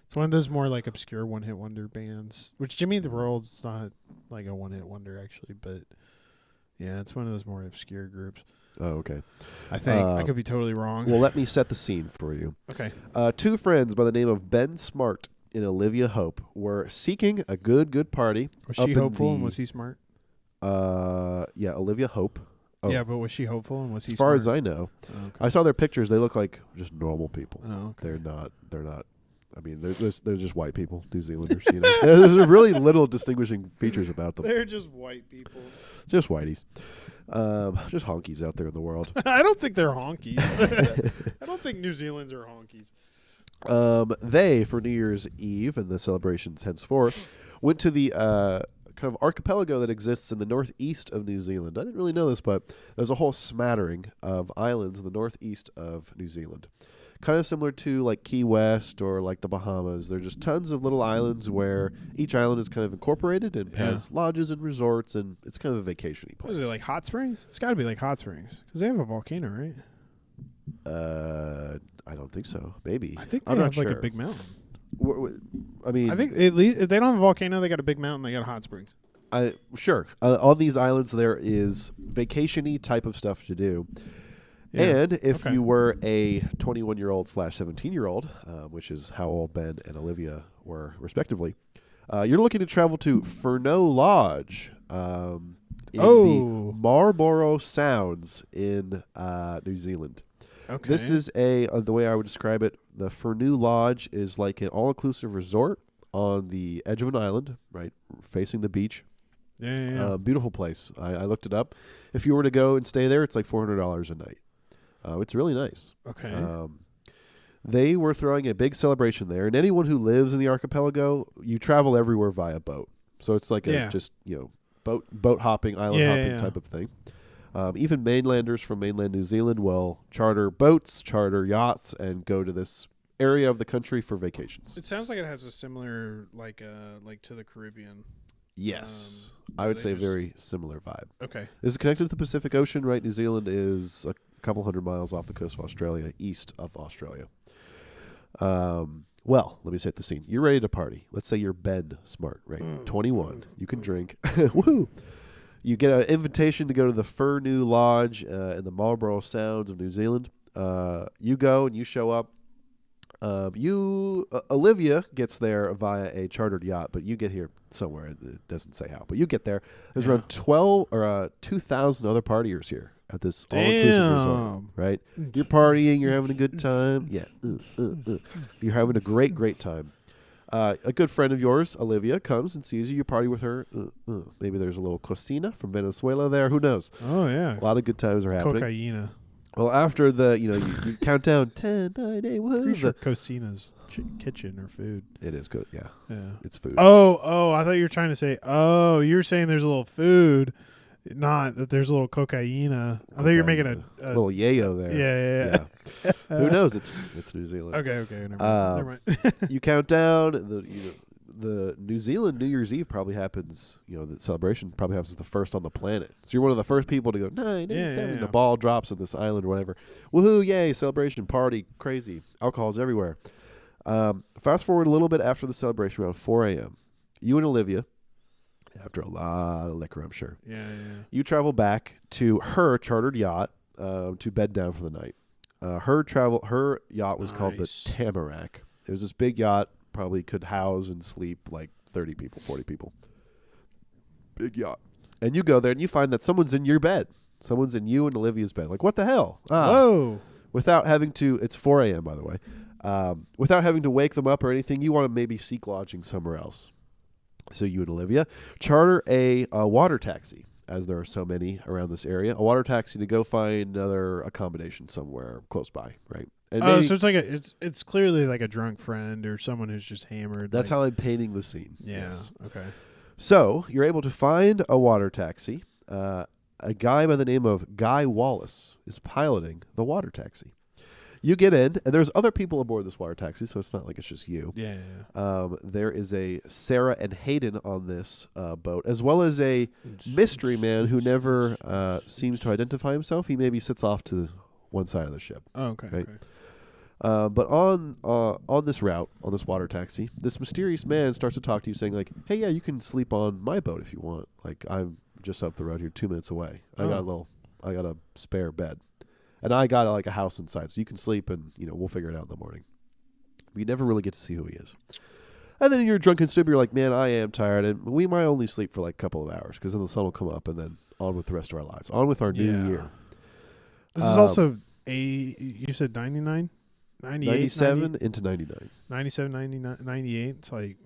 It's one of those more like obscure one-hit wonder bands. Which Jimmy Eat the World's not like a one-hit wonder actually, but yeah, it's one of those more obscure groups.
Oh, okay.
I think I could be totally wrong.
Well, let me set the scene for you.
Okay.
Two friends by the name of Ben Smart and Olivia Hope were seeking a good party.
Was she hopeful and was he smart?
Yeah, Olivia Hope. Oh.
Yeah, but was she hopeful and was he
as far
smart?
as I know.
Oh, okay.
I saw their pictures. They look like just normal people.
Oh, okay.
They're not. I mean, they're just white people, New Zealanders. You know? There's really little distinguishing features about them.
They're just white people.
Just whiteys. Just honkies out there in the world.
I don't think they're honkies. I don't think New Zealanders are honkies.
They, for New Year's Eve and the celebrations henceforth, went to the kind of archipelago that exists in the northeast of New Zealand. I didn't really know this, but there's a whole smattering of islands in the northeast of New Zealand. Kind of similar to like Key West or like the Bahamas. They're just tons of little islands where each island is kind of incorporated and has lodges and resorts, and it's kind of a vacation-y place.
What is it, like Hot Springs? It's got to be like Hot Springs because they have a volcano, right?
I don't think so. Maybe.
I think they
I'm
have
not sure.
like a big mountain.
I mean,
I think at least if they don't have a volcano, they got a big mountain. They got Hot Springs.
Sure. On these islands, there is vacation-y type of stuff to do. Yeah. And if you were a 21-year-old / 17-year-old, which is how old Ben and Olivia were respectively, you're looking to travel to Furneaux Lodge in the Marlborough Sounds in New Zealand.
Okay.
This is the way I would describe it, the Furneaux Lodge is like an all-inclusive resort on the edge of an island, right, facing the beach.
Yeah.
Beautiful place. I looked it up. If you were to go and stay there, it's like $400 a night. It's really nice.
Okay.
They were throwing a big celebration there, and anyone who lives in the archipelago, you travel everywhere via boat. So it's like a just boat hopping, island hopping type of thing. Even mainlanders from mainland New Zealand will charter boats, charter yachts, and go to this area of the country for vacations.
It sounds like it has a similar like to the Caribbean.
Yes, I would say a very similar vibe.
Okay.
This is connected to the Pacific Ocean, right? New Zealand is a couple hundred miles off the coast of Australia, east of Australia. Well, let me set the scene. You're ready to party. Let's say you're Ben Smart, right? 21. You can drink. Woo! You get an invitation to go to the Furneaux Lodge in the Marlborough Sounds of New Zealand. You go and you show up. Olivia gets there via a chartered yacht, but you get here somewhere. It doesn't say how, but you get there. There's around 2,000 other partiers here at this all-inclusive resort, right? You're partying, you're having a good time. Yeah, you're having a great time. A good friend of yours, Olivia, comes and sees you. You party with her. Maybe there's a little cocina from Venezuela there. Who knows?
Oh yeah,
a lot of good times are happening.
Cocaina.
Well, after the you count down 10, 9, 8, woohoo.
Pretty sure cocina's kitchen or food.
It is good. Yeah, it's food.
Oh, I thought you were trying to say. Oh, you were saying there's a little food. Not that there's a little cocaina. I thought you were making a
little yayo there.
Yeah.
Who knows? It's New Zealand.
Okay. Never mind.
You count down. The New Zealand New Year's Eve probably happens. The celebration probably happens the first on the planet. So you're one of the first people to go 987. The ball drops on this island or whatever. Woohoo! Yay! Celebration, party, crazy. Alcohol's everywhere. Fast forward a little bit after the celebration, around 4 a.m. You and Olivia, after a lot of liquor, I'm sure.
Yeah.
You travel back to her chartered yacht to bed down for the night. Her yacht was called the Tamarack. It was this big yacht, probably could house and sleep like 30 people, 40 people. Big yacht. And you go there and you find that someone's in your bed. Someone's in you and Olivia's bed. Like, what the hell?
Whoa.
Without having to, it's 4 a.m., by the way. Without having to wake them up or anything, you want to maybe seek lodging somewhere else. So you and Olivia charter a water taxi, as there are so many around this area, a water taxi to go find another accommodation somewhere close by, right? And
so it's clearly like a drunk friend or someone who's just hammered.
That's how I'm painting the scene.
Yeah.
Yes.
Okay.
So you're able to find a water taxi. A guy by the name of Guy Wallace is piloting the water taxi. You get in, and there's other people aboard this water taxi, so it's not like it's just you.
Yeah.
There is a Sarah and Hayden on this boat, as well as a mystery man who never seems to identify himself. He maybe sits off to one side of the ship.
Oh, okay.
Right? But on this route, on this water taxi, this mysterious man starts to talk to you, saying like, "Hey, yeah, you can sleep on my boat if you want. Like, I'm just up the road here, 2 minutes away. I got a spare bed." And I got like a house inside, so you can sleep, and we'll figure it out in the morning. But you never really get to see who he is. And then in your drunken stupor, you're like, man, I am tired, and we might only sleep for like a couple of hours, because then the sun will come up, and then on with the rest of our lives, on with our new year.
This is also you said 99? 98?
97 into 99.
97, 99, 98. It's like,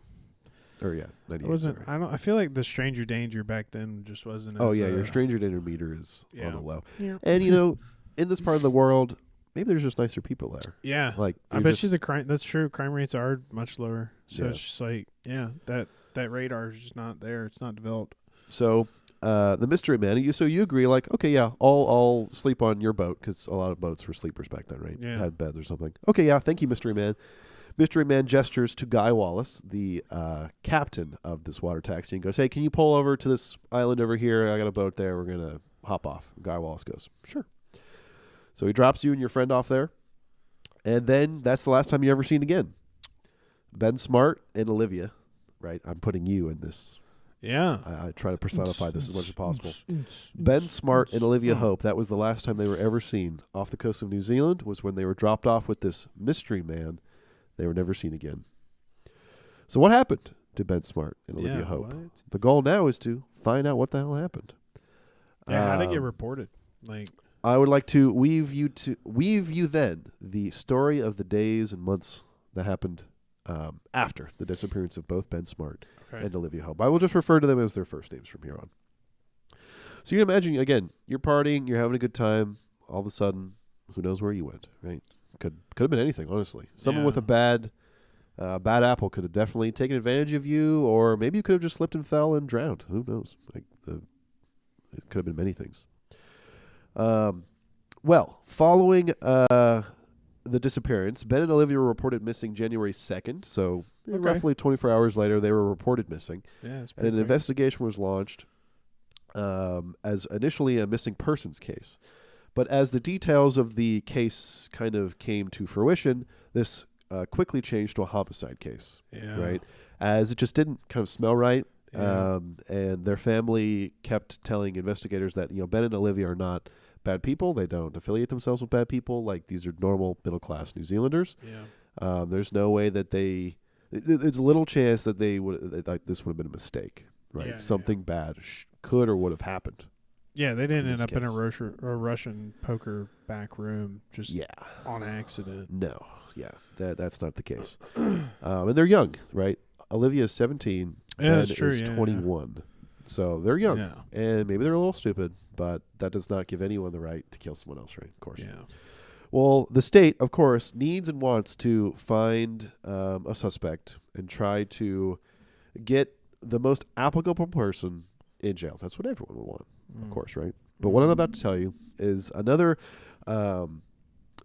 or yeah, 98.
It wasn't. I feel like the stranger danger back then just wasn't.
Your stranger danger meter is on the low.
Yeah.
And in this part of the world, maybe there's just nicer people there.
Yeah.
Like,
I bet you the crime. That's true. Crime rates are much lower. So it's just like, that radar is just not there. It's not developed.
So the mystery man. So you agree, like, okay, yeah, I'll sleep on your boat, because a lot of boats were sleepers back then, right?
Yeah.
Had beds or something. Okay, yeah, thank you, mystery man. Mystery man gestures to Guy Wallace, the captain of this water taxi, and goes, "Hey, can you pull over to this island over here? I got a boat there. We're gonna hop off." Guy Wallace goes, "Sure." So he drops you and your friend off there, and then that's the last time you're ever seen again. Ben Smart and Olivia, right? I'm putting you in this.
Yeah.
I try to personify this as much as possible. Ben Smart and Olivia Hope, that was the last time they were ever seen off the coast of New Zealand, was when they were dropped off with this mystery man. They were never seen again. So what happened to Ben Smart and Olivia Hope?
What?
The goal now is to find out what the hell happened.
Yeah, how did it get reported? Like,
I would like to weave you then the story of the days and months that happened after the disappearance of both Ben Smart
Okay.
and Olivia Hope. I will just refer to them as their first names from here on. So you can imagine, again, you're partying, you're having a good time. All of a sudden, who knows where you went, right? Could have been anything, honestly. Someone with a bad apple could have definitely taken advantage of you, or maybe you could have just slipped and fell and drowned. Who knows? It could have been many things. Well, following the disappearance, Ben and Olivia were reported missing January 2nd, so roughly 24 hours later, they were reported missing.
Yeah, it's
and an
quick.
investigation was launched as initially a missing persons case. But as the details of the case kind of came to fruition, this quickly changed to a homicide case, right? As it just didn't kind of smell right.
Yeah.
And their family kept telling investigators that, Ben and Olivia are not bad people. They don't affiliate themselves with bad people. Like, these are normal middle-class New Zealanders.
Yeah.
There's no way that it's a little chance that this would have been a mistake, right?
Yeah,
Something bad could or would have happened.
Yeah, they didn't
in
end
this
up in a
case.
Russian poker back room just
Yeah.
on accident.
No. Yeah. That's not the case. And they're young, right? Olivia is 17.
Yeah,
Ben
that's true.
is 21. So they're young.
Yeah.
And maybe they're a little stupid, but that does not give anyone the right to kill someone else, right? Of course.
Yeah.
Well, the state, of course, needs and wants to find a suspect and try to get the most applicable person in jail. That's what everyone would want, of course, right? But what I'm about to tell you is another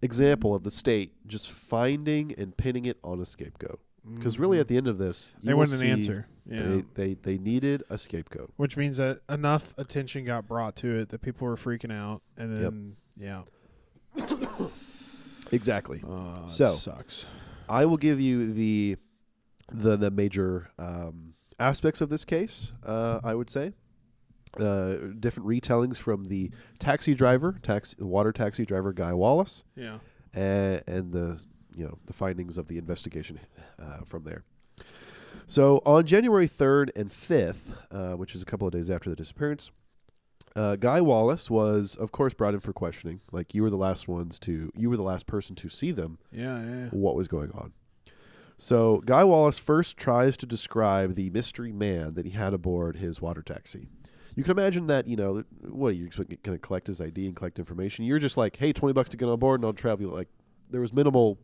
example of the state just finding and pinning it on a scapegoat. Because really, at the end of this,
they wanted an answer. Yeah.
They needed a scapegoat.
Which means that enough attention got brought to it that people were freaking out. And then,
Exactly.
So sucks.
I will give you the major aspects of this case, I would say. Different retellings from the water taxi driver Guy Wallace.
Yeah.
And the findings of the investigation from there. So on January 3rd and 5th, which is a couple of days after the disappearance, Guy Wallace was, of course, brought in for questioning. Like, you were the last person to see them.
Yeah.
What was going on? So Guy Wallace first tries to describe the mystery man that he had aboard his water taxi. You can imagine that, what are you going to collect his ID and collect information? You're just like, hey, $20 to get on board and I'll travel. Like, there was minimal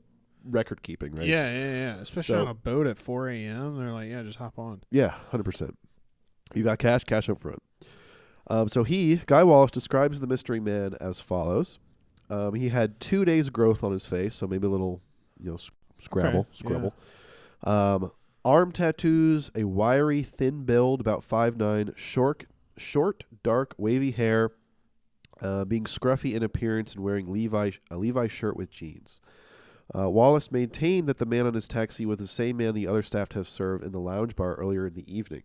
record keeping, right?
Yeah. Especially on a boat at 4 a.m. They're like, yeah, just hop on.
Yeah, 100%. You got cash up front. So Guy Wallace, describes the mystery man as follows. He had 2 days growth on his face, so maybe a little, scrabble.
Yeah.
Arm tattoos, a wiry, thin build, about 5'9", short, dark, wavy hair, being scruffy in appearance and wearing a Levi shirt with jeans. Wallace maintained that the man on his taxi was the same man the other staff have served in the lounge bar earlier in the evening.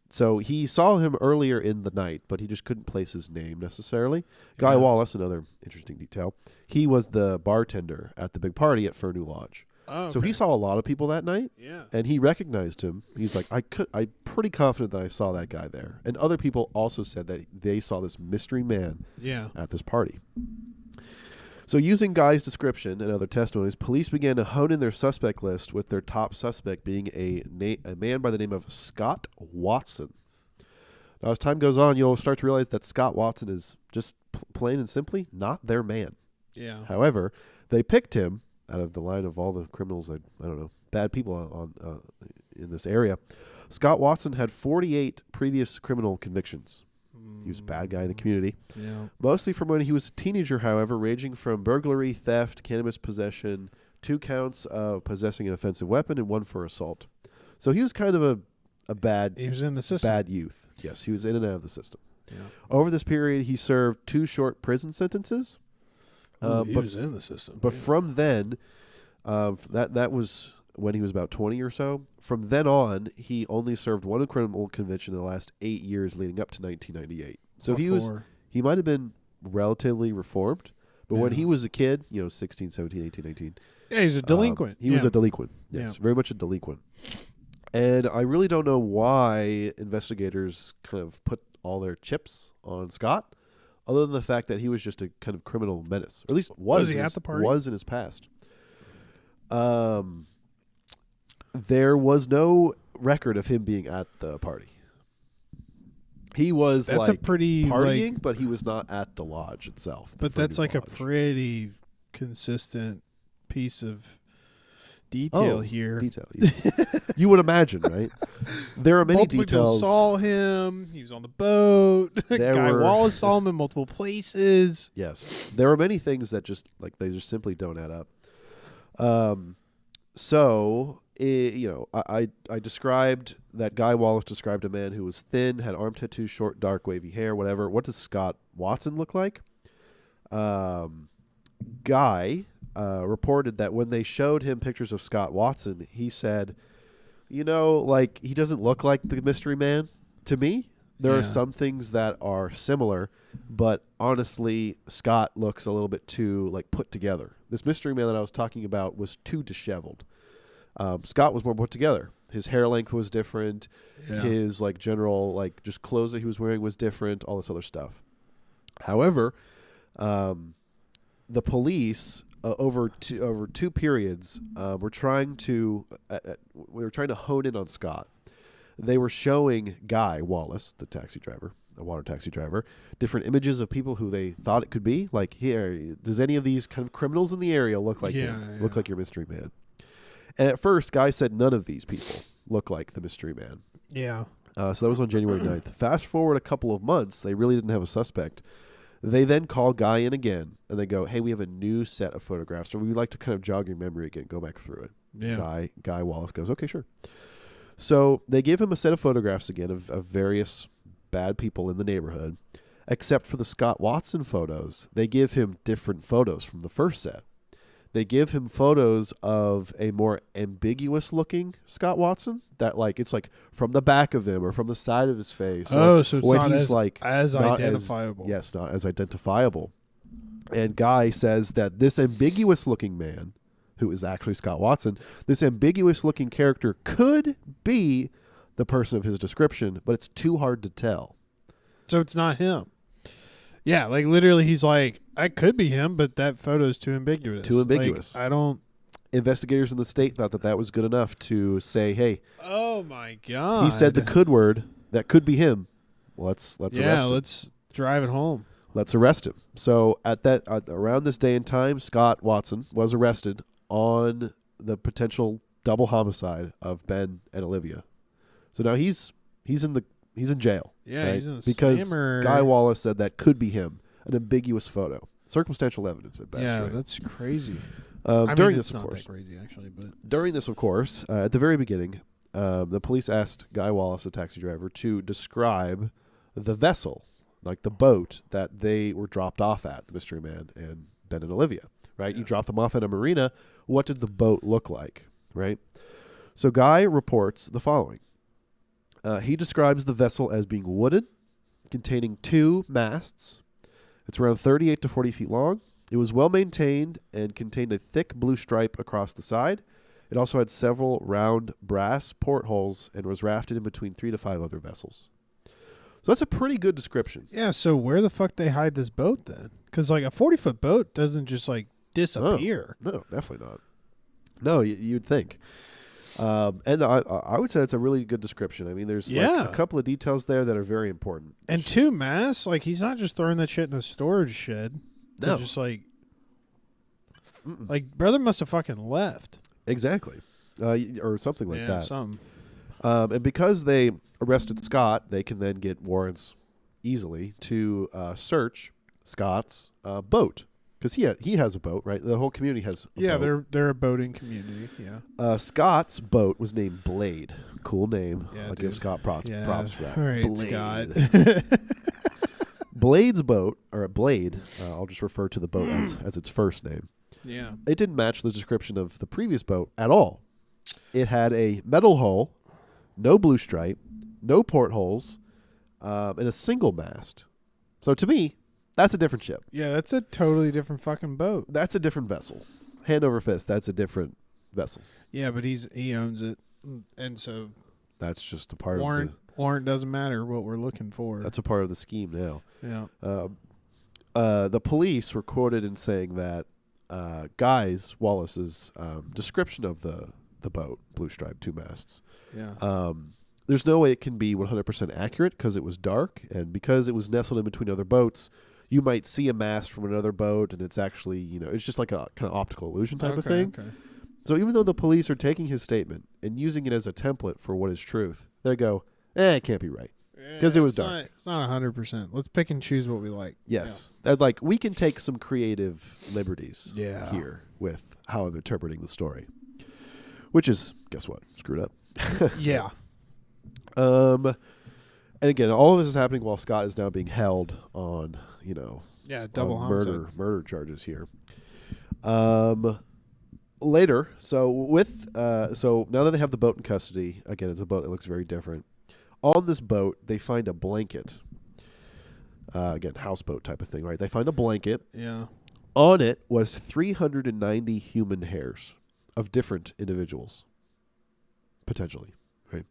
So he saw him earlier in the night, but he just couldn't place his name necessarily. Guy Wallace, another interesting detail, he was the bartender at the big party at Furneaux Lodge.
Oh, okay.
So he saw a lot of people that night, and he recognized him. He's like, I'm pretty confident that I saw that guy there. And other people also said that they saw this mystery man at this party. So using Guy's description and other testimonies, police began to hone in their suspect list, with their top suspect being a man by the name of Scott Watson. Now, as time goes on, you'll start to realize that Scott Watson is just plain and simply not their man.
Yeah.
However, they picked him out of the line of all the criminals, bad people on in this area. Scott Watson had 48 previous criminal convictions. He was a bad guy in the community.
Yeah.
Mostly from when he was a teenager, however, ranging from burglary, theft, cannabis possession, 2 counts of possessing an offensive weapon, and 1 for assault. So he was kind of a bad...
He was in the system.
Bad youth. Yes, he was in and out of the system.
Yeah.
Over this period, he served 2 short prison sentences.
He was in the system.
But from then, that was when he was about 20 or so. From then on, he only served 1 criminal conviction in the last 8 years leading up to 1998. So he might have been relatively reformed, but when he was a kid, 16, 17, 18, 19.
Yeah, he's a delinquent.
He was a delinquent. Yes, very much a delinquent. And I really don't know why investigators kind of put all their chips on Scott, other than the fact that he was just a kind of criminal menace, or at least was
he at the party?
Was in his past. there was no record of him being at the party. He was
That's
like
a pretty
partying, but he was not at the lodge itself.
But that's like
Lodge.
a pretty consistent piece of detail here.
Detail. You would imagine, right? There are many
Multiple
details.
people saw him. He was on the boat. Guy Wallace saw him in multiple places.
Yes, there are many things that just like they just simply don't add up. I described that Guy Wallace described a man who was thin, had arm tattoos, short, dark, wavy hair, whatever. What does Scott Watson look like? Guy reported that when they showed him pictures of Scott Watson, he said, he doesn't look like the mystery man to me. There are some things that are similar, but honestly, Scott looks a little bit too put together. This mystery man that I was talking about was too disheveled. Scott was more put together. His hair length was different. Yeah. His general just clothes that he was wearing was different. All this other stuff. However, the police over two periods were trying to hone in on Scott. They were showing Guy Wallace, the taxi driver, a water taxi driver, different images of people who they thought it could be. Like, here, does any of these kind of criminals in the area look like him? Look like your mystery man? And at first, Guy said none of these people look like the mystery man.
Yeah.
So that was on January 9th. Fast forward a couple of months, they really didn't have a suspect. They then call Guy in again, and they go, hey, we have a new set of photographs, so we'd like to kind of jog your memory again, go back through it.
Yeah.
Guy Wallace goes, okay, sure. So they give him a set of photographs again of various bad people in the neighborhood, except for the Scott Watson photos. They give him different photos from the first set. They give him photos of a more ambiguous-looking Scott Watson that, it's from the back of him or from the side of his face.
Oh, so it's not
as
identifiable.
Yes, not as identifiable. And Guy says that this ambiguous-looking man, who is actually Scott Watson, this ambiguous-looking character could be the person of his description, but it's too hard to tell.
So it's not him. Yeah, literally he's like, I could be him, but that photo is too ambiguous.
Too ambiguous.
I don't...
Investigators in the state thought that was good enough to say, hey.
Oh, my God.
He said the could word. That could be him. Let's arrest him.
Yeah, let's drive it home.
Let's arrest him. So around this day and time, Scott Watson was arrested on the potential double homicide of Ben and Olivia. So now he's in jail.
Yeah,
right?
he's in the
because
slammer.
Guy Wallace said that could be him, an ambiguous photo, circumstantial evidence at best.
Yeah,
right?
that's crazy.
During this,
it's
of
not
course,
that crazy actually, but
during this, of course, at the very beginning, the police asked Guy Wallace, the taxi driver, to describe the vessel, like the boat that they were dropped off at, the mystery man and Ben and Olivia. Right, you dropped them off at a marina. What did the boat look like? Right. So Guy reports the following. He describes the vessel as being wooden, containing 2 masts. It's around 38 to 40 feet long. It was well maintained and contained a thick blue stripe across the side. It also had several round brass portholes and was rafted in between 3 to 5 other vessels. So that's a pretty good description.
Yeah, so where the fuck they hide this boat then? Because a 40-foot boat doesn't just disappear.
No, definitely not. No, you'd think. And I would say it's a really good description. I mean, there's a couple of details there that are very important.
And 2 masts, he's not just throwing that shit in a storage shed.
No.
Just brother must have fucking left.
Exactly. Or something like that.
Something.
And because they arrested Scott, they can then get warrants easily to search Scott's boat. Because he has a boat, right? The whole community has a boat.
They're a boating community, yeah.
Scott's boat was named Blade. Cool name.
Yeah,
I'll give Scott props for that.
All right,
Blade.
Scott.
Blade's boat, or Blade, I'll just refer to the boat as its first name.
Yeah.
It didn't match the description of the previous boat at all. It had a metal hull, no blue stripe, no portholes, and a single mast. So to me, that's a different ship.
Yeah, that's a totally different fucking boat.
That's a different vessel. Hand over fist, that's a different vessel.
Yeah, but he owns it, and so
that's just a part
warrant,
of the...
Warrant doesn't matter what we're looking for.
That's a part of the scheme now.
Yeah.
The police were quoted in saying that Guy Wallace's description of the the boat, blue stripe, 2 masts.
Yeah.
There's no way it can be 100% accurate because it was dark, and because it was nestled in between other boats, you might see a mast from another boat, and it's actually, it's just like a kind of optical illusion type of thing.
Okay.
So even though the police are taking his statement and using it as a template for what is truth, they go, it can't be right. Because it was dark.
It's not 100%. Let's pick and choose what we like.
Yes. They're like, we can take some creative liberties
Yeah.
here with how I'm interpreting the story. Which is, guess what? Screwed up.
Yeah.
And again, all of this is happening while Scott is now being held on,
Double
on
homicide.
murder charges here. Later, so now that they have the boat in custody, again, it's a boat that looks very different. On this boat, they find a blanket. Again, houseboat type of thing, right? They find a blanket.
Yeah.
On it was 390 human hairs of different individuals, potentially, right?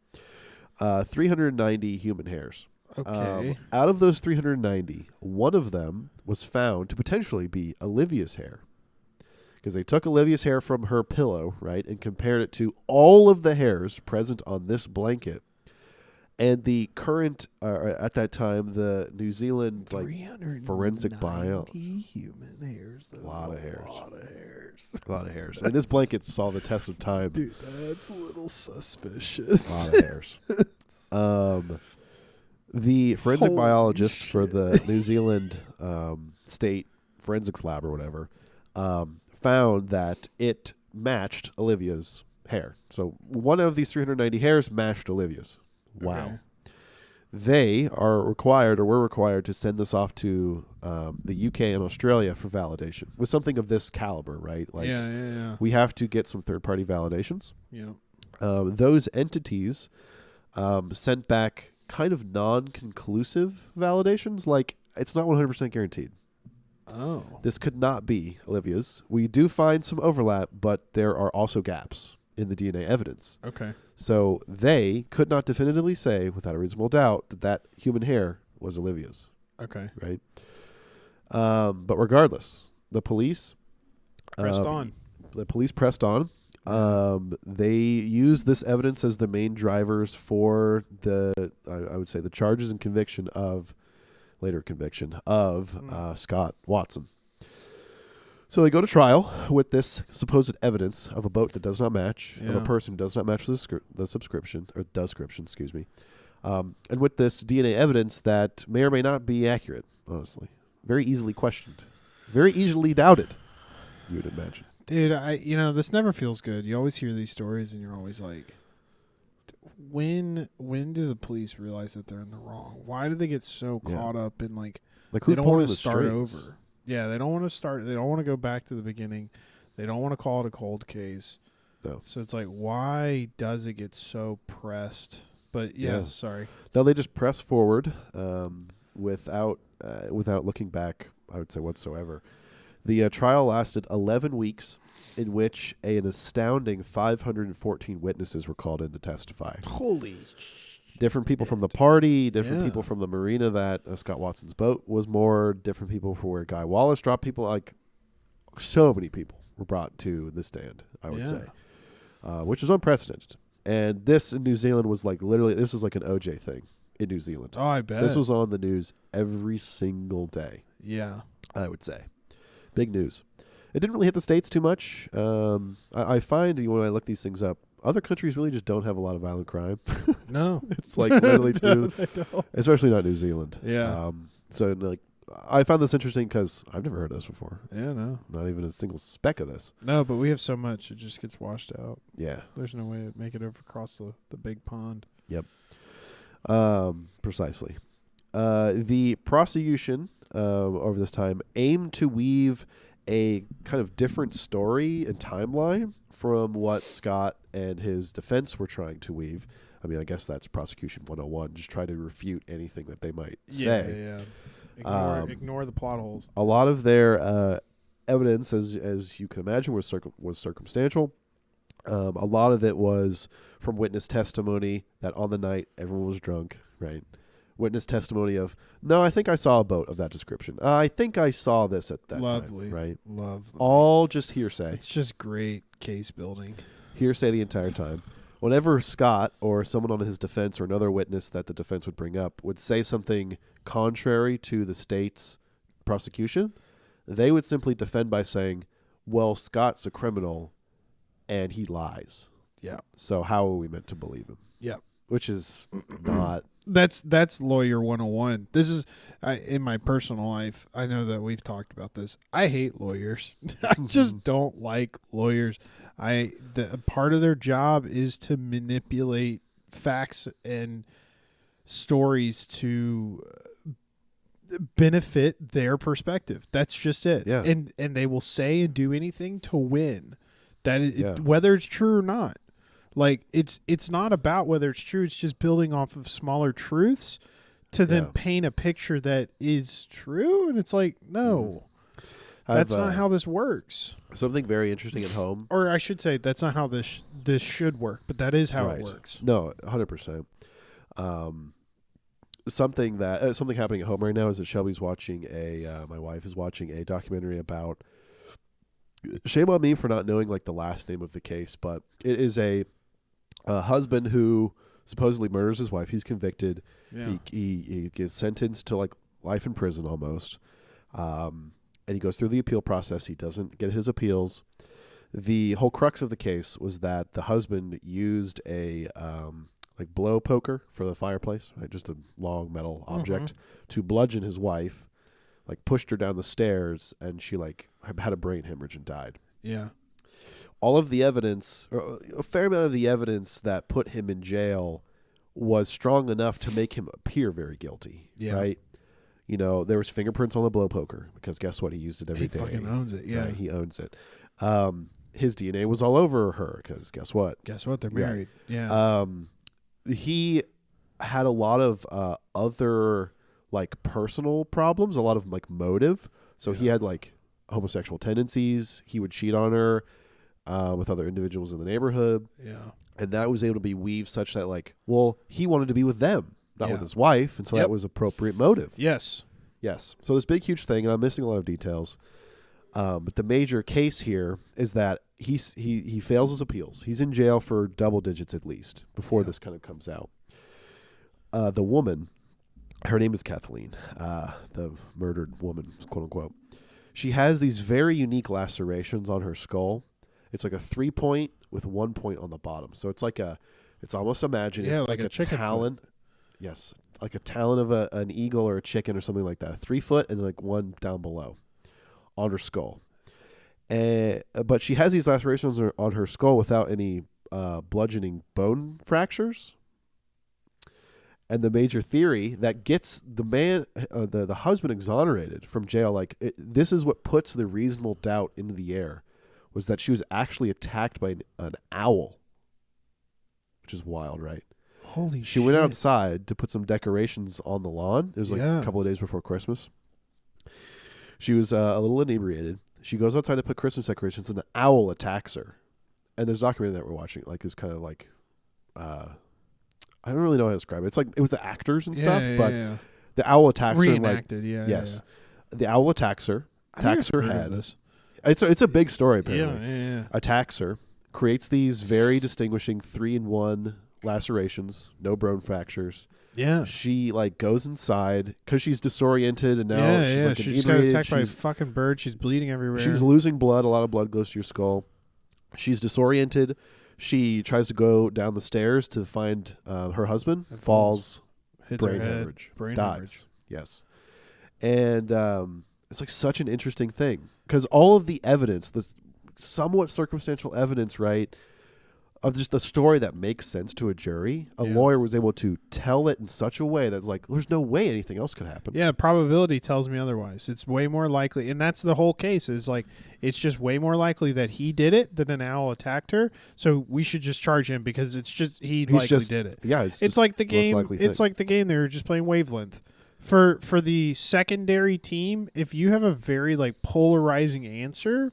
390 human hairs.
Okay.
Out of those 390, one of them was found to potentially be Olivia's hair. Because they took Olivia's hair from her pillow, right, and compared it to all of the hairs present on this blanket. And the current, at that time, the New Zealand forensic bio,
human hairs.
A lot of hairs.
A lot of hairs.
A lot of hairs. And this blanket saw the test of time.
Dude, that's a little suspicious.
A lot of hairs. The forensic
Holy
biologist
shit.
for the New Zealand state forensics lab or whatever found that it matched Olivia's hair. So one of these 390 hairs matched Olivia's. Wow.
Okay.
They were required to send this off to the UK and Australia for validation with something of this caliber, right? Like,
Yeah.
we have to get some third-party validations.
Yeah.
Those entities sent back kind of non-conclusive validations. Like, it's not 100% guaranteed.
Oh.
This could not be Olivia's. We do find some overlap, but there are also gaps in the DNA evidence.
Okay.
So they could not definitively say, without a reasonable doubt, that human hair was Olivia's.
Okay.
Right? But regardless, the police
Pressed on.
The police pressed on. They used this evidence as the main drivers for I would say, the charges and later conviction of Scott Watson. So they go to trial with this supposed evidence of a boat that does not match, of a person who does not match the subscription, or description, excuse me. And with this DNA evidence that may or may not be accurate, honestly. Very easily questioned. Very easily doubted, you would imagine.
Dude, this never feels good. You always hear these stories and you're always like, when do the police realize that they're in the wrong? Why do they get so caught up in
who's
they don't
pulling
want to
the
start
strings?
over? Yeah, they don't want to start. They don't want to go back to the beginning. They don't want to call it a cold case.
No.
So it's like, why does it get so pressed? But sorry.
No, they just press forward without looking back, I would say, whatsoever. The trial lasted 11 weeks, in which an astounding 514 witnesses were called in to testify.
Holy
Different people from the party, different people from the marina that Scott Watson's boat was moored, different people for where Guy Wallace dropped people. Like, so many people were brought to the stand, I would say, which was unprecedented. And this in New Zealand was like literally, this was like an OJ thing in New Zealand.
Oh, I bet.
This was on the news every single day.
Yeah.
I would say. Big news. It didn't really hit the States too much. I find when I look these things up, other countries really just don't have a lot of violent crime.
No.
It's like literally
No, they don't.
especially not New Zealand.
Yeah.
So like, I found this interesting because I've never heard of this before.
Yeah, no.
Not even a single speck of this.
No, but we have so much, it just gets washed out.
Yeah.
There's no way to make it over across the big pond.
Yep. Precisely. The prosecution over this time aimed to weave a kind of different story and timeline from what Scott and his defense were trying to weave. I mean, I guess that's prosecution 101. Just try to refute anything that they might say.
Yeah. Ignore the plot holes.
A lot of their evidence, as you can imagine, was circumstantial. A lot of it was from witness testimony that on the night everyone was drunk, right? Witness testimony of, no, I think I saw a boat of that description. I think I saw this at that
Lovely.
time, right?
Lovely.
All just hearsay.
It's just great case building.
hearsay the entire time. Whenever Scott or someone on his defense or another witness that the defense would bring up would say something contrary to the state's prosecution, they would simply defend by saying, well, Scott's a criminal and he lies.
Yeah.
So how are we meant to believe him?
Yeah.
Which is not.
That's lawyer 101. This is in my personal life. I know that we've talked about this. I hate lawyers. I just don't like lawyers. The part of their job is to manipulate facts and stories to benefit their perspective. That's just it.
Yeah.
And they will say and do anything to win. Whether it's true or not. Like it's not about whether it's true. It's just building off of smaller truths to then paint a picture that is true. And it's like, no, that's not how this works.
Something very interesting at home.
Or I should say, that's not how this should work. But that is how it works.
No, 100%. Something happening at home right now is that Shelby's watching my wife is watching a documentary about. Shame on me for not knowing like the last name of the case, but it is a husband who supposedly murders his wife. He's convicted. Yeah. He gets sentenced to like life in prison almost. And he goes through the appeal process. He doesn't get his appeals. The whole crux of the case was that the husband used a like blow poker for the fireplace, right? Just a long metal object to bludgeon his wife, like pushed her down the stairs, and she like had a brain hemorrhage and died.
Yeah.
All of the evidence, or a fair amount of the evidence that put him in jail was strong enough to make him appear very guilty, right? You know, there was fingerprints on the blow poker because guess what? He used it every day.
He fucking owns it, yeah.
Right? He owns it. His DNA was all over her because guess what?
Guess what? They're married. Yeah.
He had a lot of other like personal problems, a lot of like motive. So he had like homosexual tendencies. He would cheat on her with other individuals in the neighborhood. Yeah. And that was able to be weaved such that like, well, he wanted to be with them, not with his wife. And so that was appropriate motive.
Yes.
Yes. So this big, huge thing, and I'm missing a lot of details. But the major case here is that he fails his appeals. He's in jail for double digits at least before this kind of comes out. The woman, her name is Kathleen, the murdered woman, quote unquote. She has these very unique lacerations on her skull. It's like a 3-point with 1 point on the bottom. So it's like it's almost imagine like a talon. Foot. Yes, like a talon of an eagle or a chicken or something like that. 3 foot and like one down below on her skull. But she has these lacerations on her skull without any bludgeoning bone fractures. And the major theory that gets the man, the husband exonerated from jail, like this is what puts the reasonable doubt into the air, was that she was actually attacked by an owl, which is wild, right?
Holy shit.
She went outside to put some decorations on the lawn. It was like a couple of days before Christmas. She was a little inebriated. She goes outside to put Christmas decorations, and an owl attacks her. And this documentary that we're watching, like, is kind of like, I don't really know how to describe it. It's like it was the actors and stuff, but the owl attacks her.
Reenacted,
the owl attacks her, attacks her head. It's a big story, apparently. Attacks her, creates these very distinguishing 3-in-1 lacerations, no bone fractures.
Yeah.
She like goes inside because she's disoriented and now she's like
she just got attacked by a fucking bird. She's bleeding everywhere.
She's losing blood. A lot of blood goes to your skull. She's disoriented. She tries to go down the stairs to find her husband. Falls,
hits
brain
her head,
hemorrhage,
brain
dies.
hemorrhage.
Yes. And it's like such an interesting thing because all of the evidence, the somewhat circumstantial evidence, right, of just the story that makes sense to a jury, a lawyer was able to tell it in such a way that's like, there's no way anything else could happen.
Yeah, probability tells me otherwise. It's way more likely, and that's the whole case, is like, it's just way more likely that he did it than an owl attacked her, so we should just charge him because it's just, he likely did it.
Yeah,
it's like the game, it's like the game they were just playing Wavelength. For the secondary team, if you have a very like polarizing answer,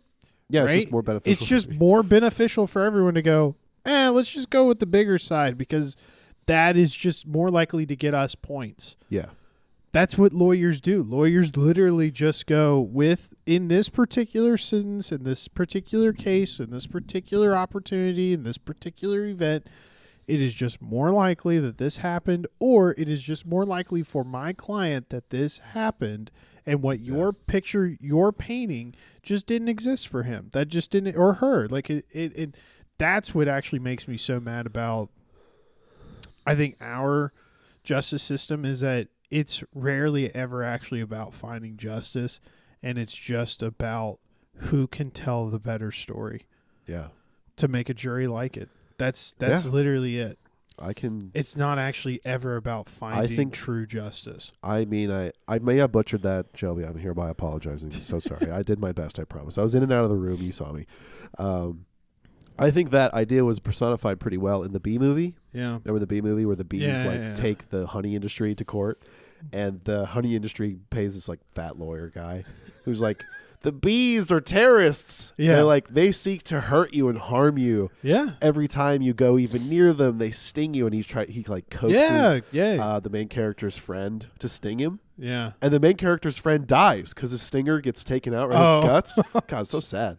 it's
right,
just more beneficial.
It's just more beneficial for everyone to go, let's just go with the bigger side because that is just more likely to get us points.
Yeah.
That's what lawyers do. Lawyers literally just go in this particular sentence, in this particular case, in this particular opportunity, in this particular event, it is just more likely that this happened, or it is just more likely for my client that this happened, and what your picture, your painting, just didn't exist for him. That just didn't, or her. Like it that's what actually makes me so mad about, I think, our justice system, is that it's rarely ever actually about finding justice, and it's just about who can tell the better story.
Yeah.
To make a jury like it. That's literally it. It's not actually ever about finding true justice.
I mean, I may have butchered that, Shelby. I'm hereby apologizing. So sorry. I did my best, I promise. I was in and out of the room. You saw me. I think that idea was personified pretty well in the Bee Movie.
Yeah.
Remember the Bee Movie where the bees take the honey industry to court, and the honey industry pays this like fat lawyer guy who's like, the bees are terrorists. Yeah. They're like, they seek to hurt you and harm you.
Yeah.
Every time you go even near them, they sting you, and he like coaxes the main character's friend to sting him.
Yeah.
And the main character's friend dies because his stinger gets taken out, right? His guts. God, so sad.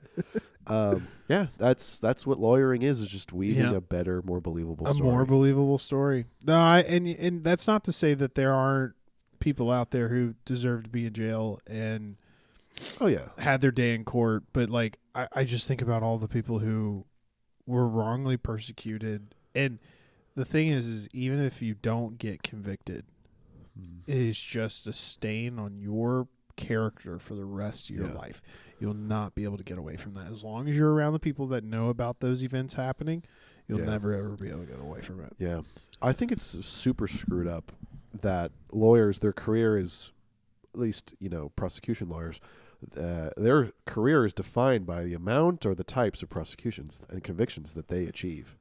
That's what lawyering is just weaving a better, more believable story.
A more believable story. No, and that's not to say that there aren't people out there who deserve to be in jail and had their day in court, but like I just think about all the people who were wrongly persecuted, and the thing is even if you don't get convicted, it is just a stain on your character for the rest of your life. You'll not be able to get away from that. As long as you're around the people that know about those events happening, you'll never ever be able to get away from it.
Yeah. I think it's super screwed up that lawyers, their career is, at least, prosecution lawyers, their career is defined by the amount or the types of prosecutions and convictions that they achieve.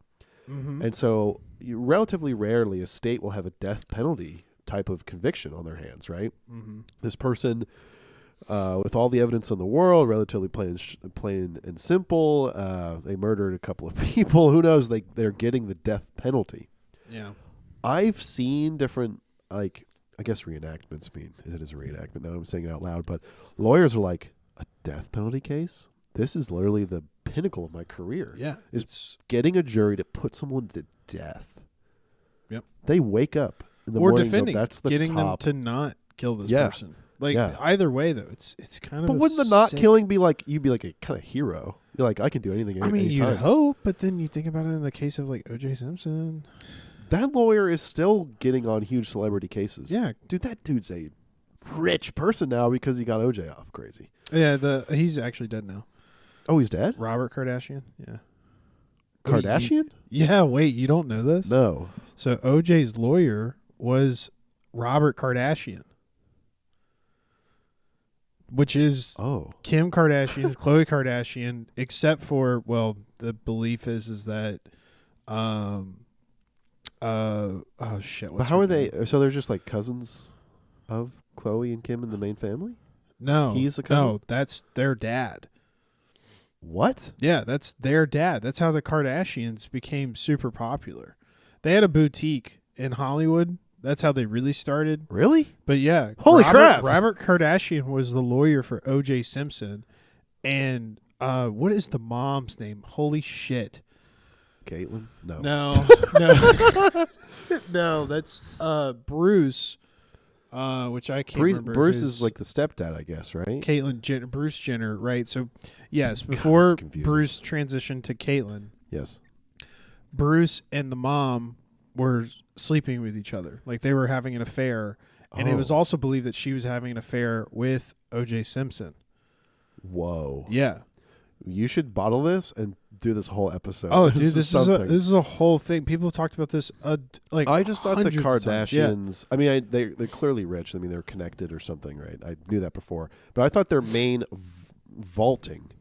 Mm-hmm. And so relatively rarely a state will have a death penalty type of conviction on their hands, right? Mm-hmm. This person, with all the evidence in the world, relatively plain and simple, they murdered a couple of people. Who knows? They're getting the death penalty.
Yeah.
I've seen different, like, I guess reenactments mean it is a reenactment. Now I'm saying it out loud, but lawyers are like, a death penalty case? This is literally the pinnacle of my career.
Yeah.
It's getting a jury to put someone to death.
Yep.
They wake up in the
or
morning,
defending,
that's the
getting
top.
them to not kill this person. Like either way, though, it's kind of.
But wouldn't the not killing be like, you'd be like a kind of hero? You're like, I can do anything.
I mean,
anytime.
you'd hope, but then you think about it in the case of like O.J. Simpson.
That lawyer is still getting on huge celebrity cases.
Yeah,
dude, that dude's a rich person now because he got O.J. off. Crazy.
Yeah, he's actually dead now.
Oh, he's dead?
Robert Kardashian. Yeah.
Kardashian?
Wait, you don't know this?
No.
So O.J.'s lawyer was Robert Kardashian, which is Kim Kardashian's Khloe Kardashian, except for, well, the belief is that
but how are they? So they're just like cousins of Khloe and Kim in the main family?
No,
he's a cousin?
No, that's their dad.
What?
Yeah, that's their dad. That's how the Kardashians became super popular. They had a boutique in Hollywood. That's how they really started.
Really?
But yeah,
holy crap!
Robert Kardashian was the lawyer for O.J. Simpson, and what is the mom's name? Holy shit!
Caitlyn? No.
No, that's Bruce, which I can't remember.
Bruce is like the stepdad, I guess, right?
Bruce Jenner, right? So, yes, before Bruce transitioned to Caitlyn,
yes,
Bruce and the mom were sleeping with each other. Like, they were having an affair, and it was also believed that she was having an affair with O.J. Simpson.
Whoa.
Yeah.
You should bottle this and do this whole episode.
Oh, dude, this is a whole thing. People have talked about this. Like,
I just thought the Kardashians.
Yeah.
I mean, they're clearly rich. I mean, they're connected or something, right? I knew that before, but I thought their main vaulting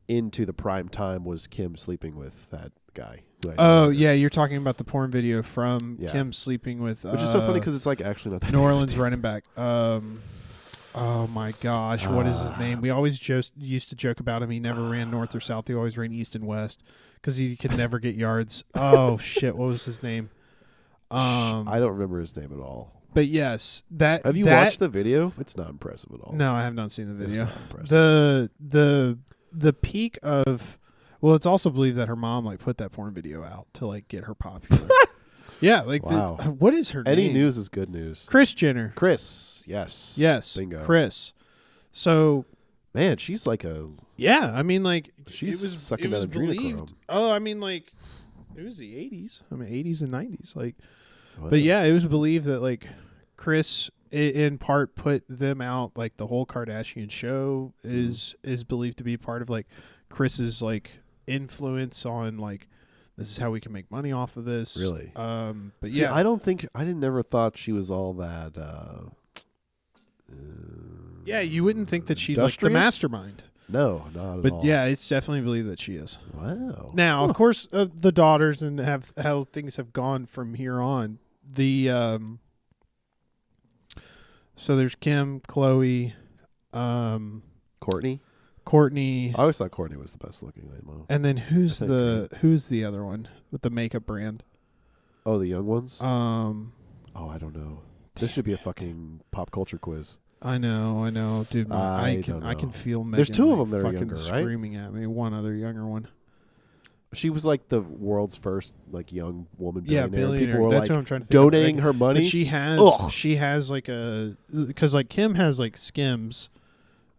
into the prime time was Kim sleeping with that guy.
Oh yeah, you're talking about the porn video from Kim sleeping with,
which is so funny because it's like actually not that
New Orleans running back. Oh my gosh, what is his name? We always used to joke about him. He never ran north or south. He always ran east and west because he could never get yards. Oh shit, what was his name?
I don't remember his name at all.
But yes, that
Have you watched the video? It's not impressive at all.
No, I have not seen the video.
It's not impressive.
The peak of, well, it's also believed that her mom like put that porn video out to like get her popular. Yeah, like
wow.
What is her name?
Any news is good news.
Kris Jenner.
Kris, yes.
Yes.
Bingo.
Kris. So
man, she's like a
yeah, I mean like
she's sucking
it was
out
believed.
adrenochrome.
Oh, I mean like it was the 80s. I mean 80s and 90s like
Wow.
but yeah, it was believed that like Kris in part put them out, like the whole Kardashian show is believed to be part of like Kris's like influence on like this is how we can make money off of this.
Really?
But
see,
yeah,
I never thought she was all that
yeah, you wouldn't think that she's
industrious?
like the mastermind.
No, not at all.
But yeah, it's definitely believed that she is.
Wow.
Now, of course, the daughters and how things have gone from here on. The so there's Kim, Khloe,
Courtney.
Courtney,
I always thought Courtney was the best looking limo.
and then who's
I think
who's the other one with the makeup brand?
Oh, the young ones.
Oh,
I don't know. This should be a fucking pop culture quiz.
I know, dude. I
don't
can
know.
feel. Megan,
There's two of
like,
them that are
fucking
younger, right?
screaming at me. One other younger one.
She was like the world's first like young woman
Yeah,
billionaire.
billionaire.
People were
That's
like
what I'm trying to think
donating
of.
her money.
But she has like a because like Kim has like Skims,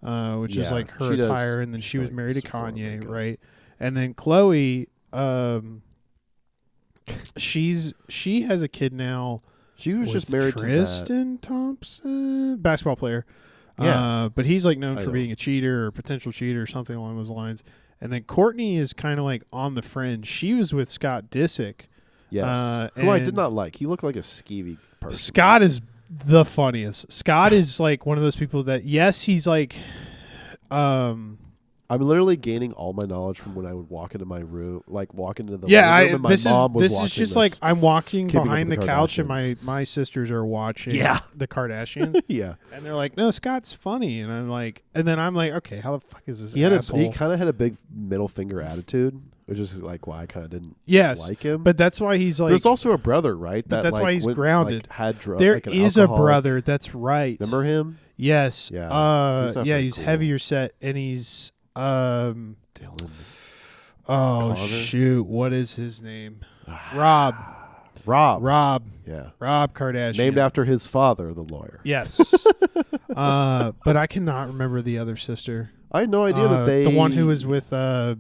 which is
Yeah,
like her
she does.
attire, and then she was
like
married to
Sephora
Kanye,
makeup.
right? And then Khloe, she has a kid now.
She was
with
just married to that.
Tristan Thompson, basketball player.
Yeah.
But he's like known
I
for
know.
being a cheater or potential cheater or something along those lines. And then Courtney is kind of like on the fringe. She was with Scott Disick.
Yes. Who I did
and
not like. He looked like a skeevy person.
Scott is the funniest. Scott is like one of those people that yes, he's like
I'm literally gaining all my knowledge from when I would walk into my room, like walk into the
yeah,
living room and my mom was
this
watching
is just
this.
like I'm walking
Keeping Up
behind the
with the
couch and
Kardashians.
my sisters are watching
Yeah.
the Kardashians.
yeah.
And they're like, "No, Scott's funny." And I'm like, okay, how the fuck is this
He
asshole?
kind of had a big middle finger attitude, which is like why I kind of didn't
Yes,
like him.
but that's why he's like
There's also a brother, right?
But
That
that's
like,
why he's
went,
grounded.
Like, had drugs.
there
like an
is
alcoholic.
a brother. That's right.
Remember him?
Yes.
Yeah. He's not
Yeah.
very
He's
cool.
heavier set, and he's
Dylan.
Oh
Connor?
shoot! What is his name? Rob.
Rob. Yeah.
Rob Kardashian.
Named after his father, the lawyer.
Yes. But I cannot remember the other sister.
I had no idea that they.
The one who was with Travis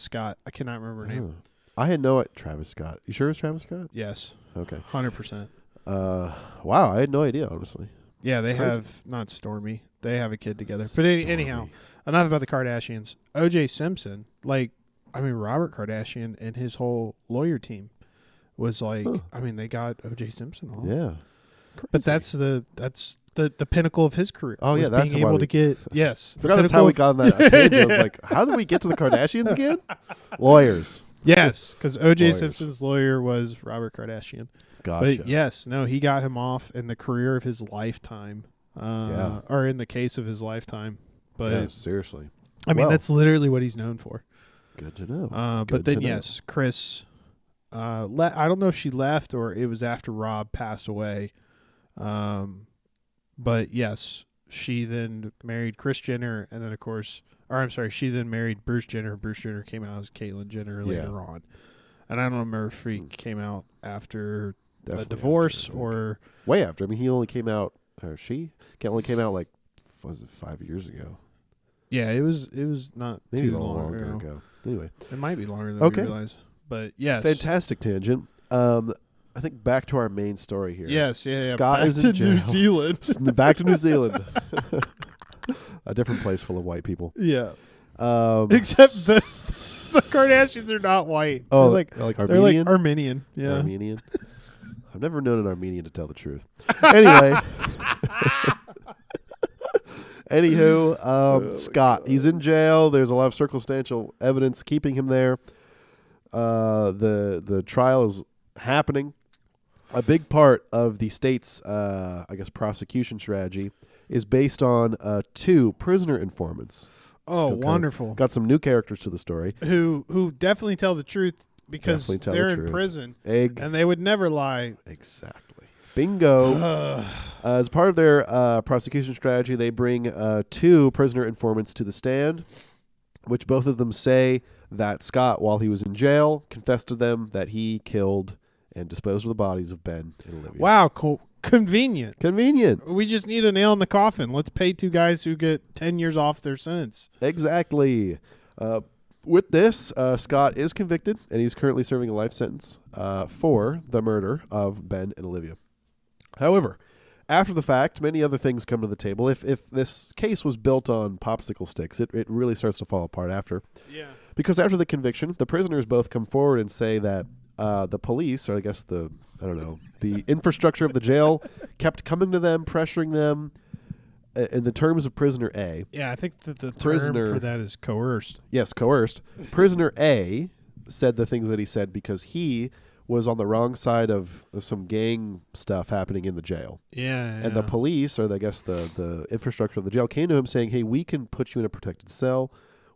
Scott. I cannot remember her name.
Oh. I had no Travis Scott. You sure it's Travis Scott?
Yes.
Okay.
100%.
Wow, I had no idea, honestly.
Yeah, they
Crazy.
have not Stormy. They have a kid together. But anyhow, enough about the Kardashians. O.J. Simpson, Robert Kardashian and his whole lawyer team was like, they got O.J. Simpson on.
Yeah.
But that's the pinnacle of his career.
Oh, yeah,
was
that's
being
why
able
we-
to get yes.
I forgot that's how we got on that tangent. I was like, how did we get to the Kardashians again? Lawyers.
Yes, because O.J.
Lawyers.
Simpson's lawyer was Robert Kardashian.
Gotcha.
But yes, no, he got him off in the career of his lifetime. Or in the case of his lifetime. But
yeah, seriously.
I mean,
Well,
that's literally what he's known for.
good to know.
But
Good
then
to know.
yes, Kris. I don't know if she left or it was after Rob passed away. But yes, she then married Kris Jenner, and then of course, she then married Bruce Jenner. Bruce Jenner came out as Caitlyn Jenner later on, and I don't remember if he came out after
Definitely
a divorce
after, I think.
or
way after. I mean, he only came out, or she only came out like, what was it, 5 years ago?
yeah, it was not
Maybe
too
a little
long
longer ago. Anyway,
It might be longer than
Okay.
we realize, but yes,
fantastic tangent. I think back to our main story here.
yes, yeah.
Scott
Back
is
to
in
New
jail.
Zealand.
Back to New Zealand. A different place full of white people.
Yeah. Except the Kardashians are not white.
Oh,
they're
like
they're
Armenian?
like Armenian. Yeah.
Armenian? I've never known an Armenian to tell the truth. Anyway. Anywho, Scott, he's in jail. There's a lot of circumstantial evidence keeping him there. The trial is happening. A big part of the state's, prosecution strategy is based on 2 prisoner informants.
Oh,
So kind of
wonderful.
Got some new characters to the story.
Who definitely tell the truth because
Definitely tell
they're
the
in
truth.
prison
Egg.
and they would never lie.
Exactly. Bingo. As part of their prosecution strategy, they bring 2 prisoner informants to the stand, which both of them say that Scott, while he was in jail, confessed to them that he killed and disposed of the bodies of Ben and Olivia.
Wow, cool. Convenient.
Convenient.
We just need a nail in the coffin. Let's pay 2 guys who get 10 years off their sentence.
Exactly. With this, Scott is convicted, and he's currently serving a life sentence for the murder of Ben and Olivia. However, after the fact, many other things come to the table. If this case was built on popsicle sticks, it really starts to fall apart after.
Yeah.
Because after the conviction, the prisoners both come forward and say that the police, or I guess the infrastructure of the jail, kept coming to them, pressuring them. In the terms of prisoner A.
Yeah, I think that the term for that is coerced.
Yes, coerced. Prisoner A said the things that he said because he was on the wrong side of some gang stuff happening in the jail.
Yeah.
And the police, or I guess the infrastructure of the jail, came to him saying, hey, we can put you in a protected cell.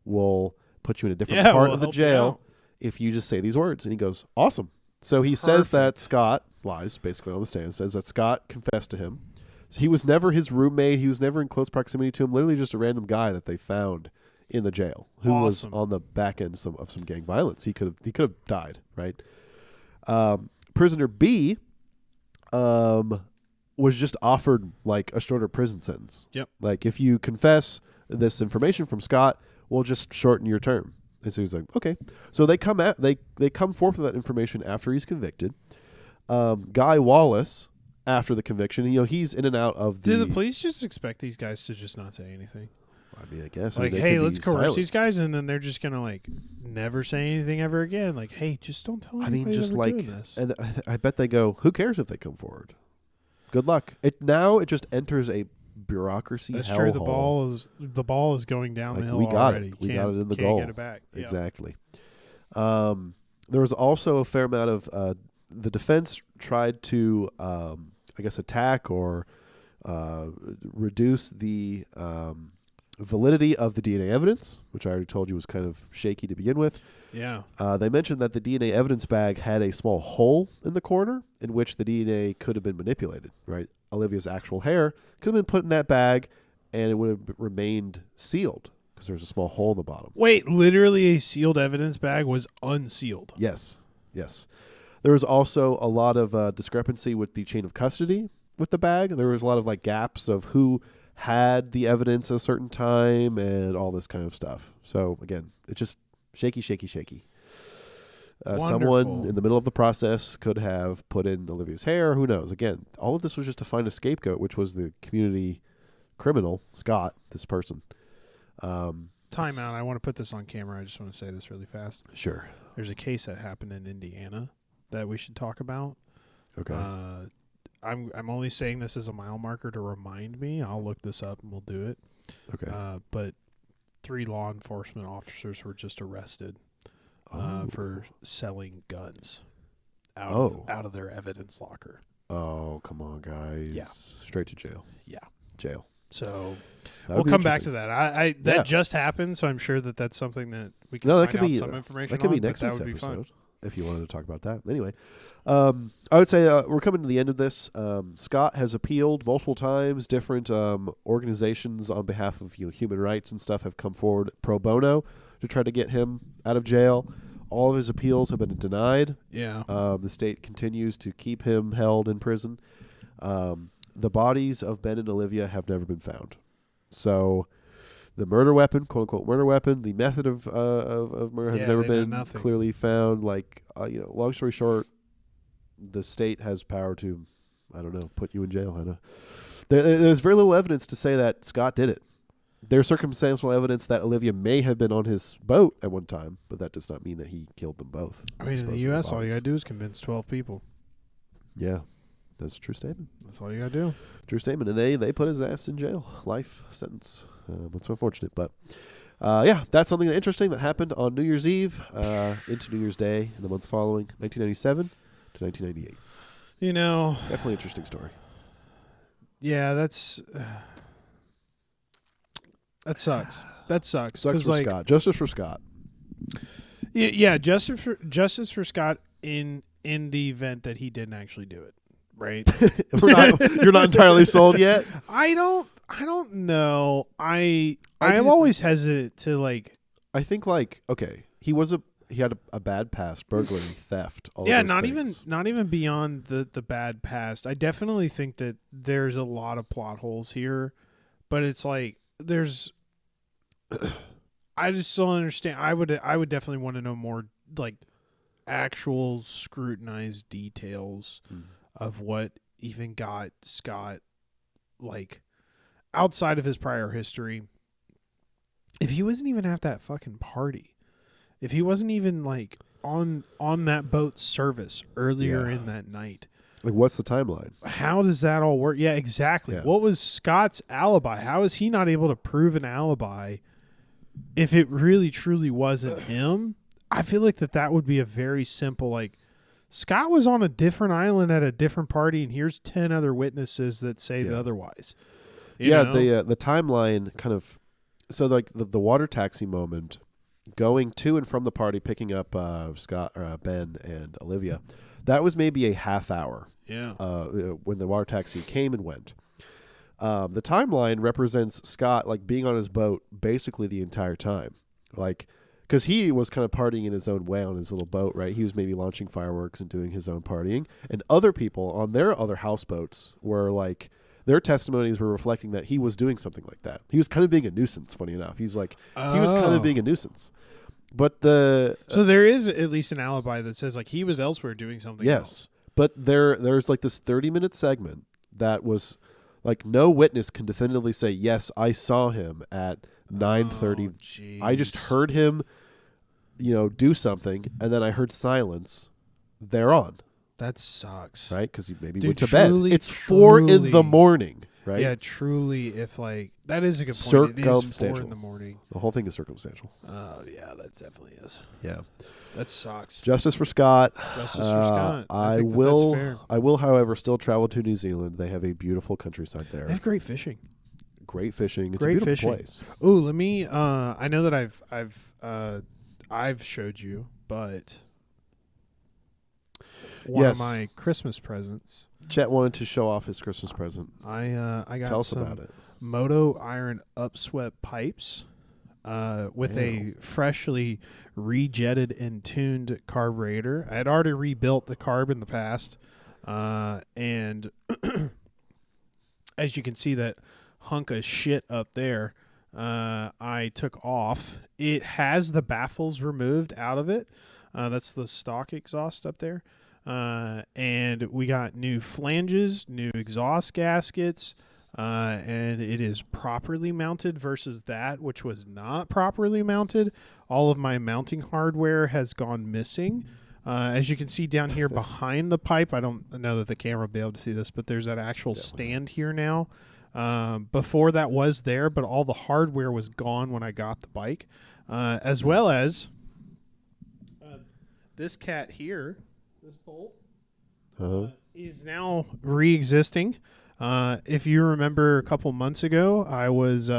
We'll put you in a different part of the jail if you just say these words. And he goes, awesome. So he says that Scott lies, basically on the stand, says that Scott confessed to him. So he was never his roommate. He was never in close proximity to him. Literally just a random guy that they found in the jail who was on the back end of some gang violence. He could have died, right? Prisoner B was just offered like a shorter prison sentence.
Yep.
Like if you confess this information from Scott, we'll just shorten your term. And so he's like, okay. So they come forth with that information after he's convicted. Guy Wallace, after the conviction, he's in and out of the...
Do the police just expect these guys to just not say anything?
I mean, I guess.
Like, hey, let's coerce these guys, and then they're just going to, like, never say anything ever again. Like, hey, just don't tell anybody doing this.
And I bet they go, who cares if they come forward? Good luck. It just enters a bureaucry
That's
hellhole.
True. The ball is going down the hill
we got
already.
it. We got it in the goal.
Can't get it back.
Exactly. There was also a fair amount of... the defense tried to... I guess attack or reduce the validity of the DNA evidence, which I already told you was kind of shaky to begin with.
Yeah.
They mentioned that the DNA evidence bag had a small hole in the corner in which the DNA could have been manipulated, right? Olivia's actual hair could have been put in that bag and it would have remained sealed because there's a small hole in the bottom.
Wait, literally a sealed evidence bag was unsealed?
Yes. There was also a lot of discrepancy with the chain of custody with the bag. There was a lot of like gaps of who had the evidence at a certain time and all this kind of stuff. So again, it's just shaky. Someone in the middle of the process could have put in Olivia's hair. Who knows? Again, all of this was just to find a scapegoat, which was the community criminal, Scott, this person.
Time out. I want to put this on camera. I just want to say this really fast.
Sure.
There's a case that happened in Indiana that we should talk about.
Okay.
I'm only saying this as a mile marker to remind me. I'll look this up and we'll do it.
Okay.
But 3 law enforcement officers were just arrested for selling guns out of their evidence locker.
Oh, come on, guys.
Yeah.
Straight to jail.
Yeah.
Jail.
So
That'll
we'll come back to that. That just happened, so I'm sure that's something that we can find out some information on.
That could be next week's
episode.
Fun. If you wanted to talk about that. Anyway, I would say we're coming to the end of this. Scott has appealed multiple times. Different organizations on behalf of human rights and stuff have come forward pro bono to try to get him out of jail. All of his appeals have been denied.
Yeah.
The state continues to keep him held in prison. The bodies of Ben and Olivia have never been found. So the murder weapon, quote unquote murder weapon, the method of murder has never been clearly found. Like, long story short, the state has power to, I don't know, put you in jail. I know. There's very little evidence to say that Scott did it. There's circumstantial evidence that Olivia may have been on his boat at one time, but that does not mean that he killed them both.
I mean, in the U.S., all you got to do is convince 12 people.
Yeah, that's a true statement.
That's all you got to do.
True statement. And they put his ass in jail. Life sentence. It's unfortunate. But, yeah, that's something interesting that happened on New Year's Eve into New Year's Day in the months following, 1997 to 1998.
Definitely
interesting story.
Yeah, that's... That sucks.
Sucks for Scott. Justice for Scott.
Yeah, justice for Scott in the event that he didn't actually do it. Right.
You're not entirely sold yet.
I don't know.
I
I'm
do
always hesitant to like.
I think like okay, he had a bad past, burglary, theft. All
Yeah,
of those
not even beyond the bad past. I definitely think that there's a lot of plot holes here, but it's like there's. I just don't understand. I would definitely want to know more like actual scrutinized details of what even got Scott like outside of his prior history. If he wasn't even at that fucking party, if he wasn't even like on that boat service earlier in that night,
like what's the timeline?
how does that all work? Yeah, exactly.
Yeah.
What was Scott's alibi? How is he not able to prove an alibi if it really truly wasn't him? I feel like that would be a very simple like Scott was on a different island at a different party, and here's 10 other witnesses that say the otherwise. You know?
The timeline kind of so like the water taxi moment, going to and from the party, picking up Scott or Ben and Olivia, that was maybe a half hour.
Yeah.
When the water taxi came and went. The timeline represents Scott like being on his boat basically the entire time, like. Because he was kind of partying in his own way on his little boat, right? He was maybe launching fireworks and doing his own partying. And other people on their other houseboats were like, their testimonies were reflecting that he was doing something like that. He was kind of being a nuisance, funny enough. He's like, he was kind of being a nuisance. But
so there is at least an alibi that says like he was elsewhere doing something else.
But there's like this 30-minute segment that was like no witness can definitively say, yes, I saw him at 9:30. I just heard him, do something, and then I heard silence. They're on.
That sucks,
right? Because he maybe went to bed. It's 4 in the morning, right?
Yeah, truly. If like that is a good point. It is 4 in the morning.
The whole thing is circumstantial.
Oh yeah, that definitely is.
Yeah,
that sucks.
Justice for Scott.
Justice for Scott.
I will. That's fair. I will, however, still travel to New Zealand. They have a beautiful countryside there.
They have great fishing.
Great fishing. It's a beautiful place.
Oh, let me. I know that I've showed you, but one of my Christmas presents.
Chet wanted to show off his Christmas present.
I got
Tell us
some
about it.
Moto iron upswept pipes with a freshly rejetted and tuned carburetor. I had already rebuilt the carb in the past, and as you can see that hunk of shit up there, I took off. It has the baffles removed out of it. That's the stock exhaust up there. And we got new flanges, new exhaust gaskets, and it is properly mounted versus that which was not properly mounted. All of my mounting hardware has gone missing. As you can see down here behind the pipe, I don't know that the camera will be able to see this, but there's that actual stand here now. Before that was there, but all the hardware was gone when I got the bike, as well as this cat here, this bolt, is now re-existing. If you remember a couple months ago, I was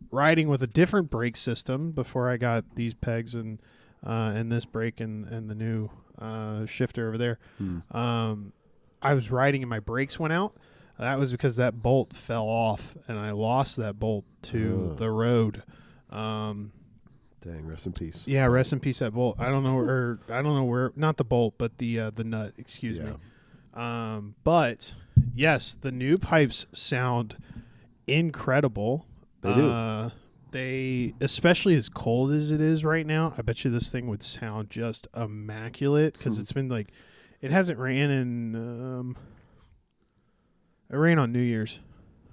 riding with a different brake system before I got these pegs and this brake and the new shifter over there. I was riding and my brakes went out. That was because that bolt fell off, and I lost that bolt to the road.
Dang, rest in peace.
Yeah, rest in peace that bolt. I don't know where. Not the bolt, but the nut. Excuse me. But yes, the new pipes sound incredible.
They do.
They, especially as cold as it is right now, I bet you this thing would sound just immaculate because it's been like, it hasn't ran in. It rained on New Year's,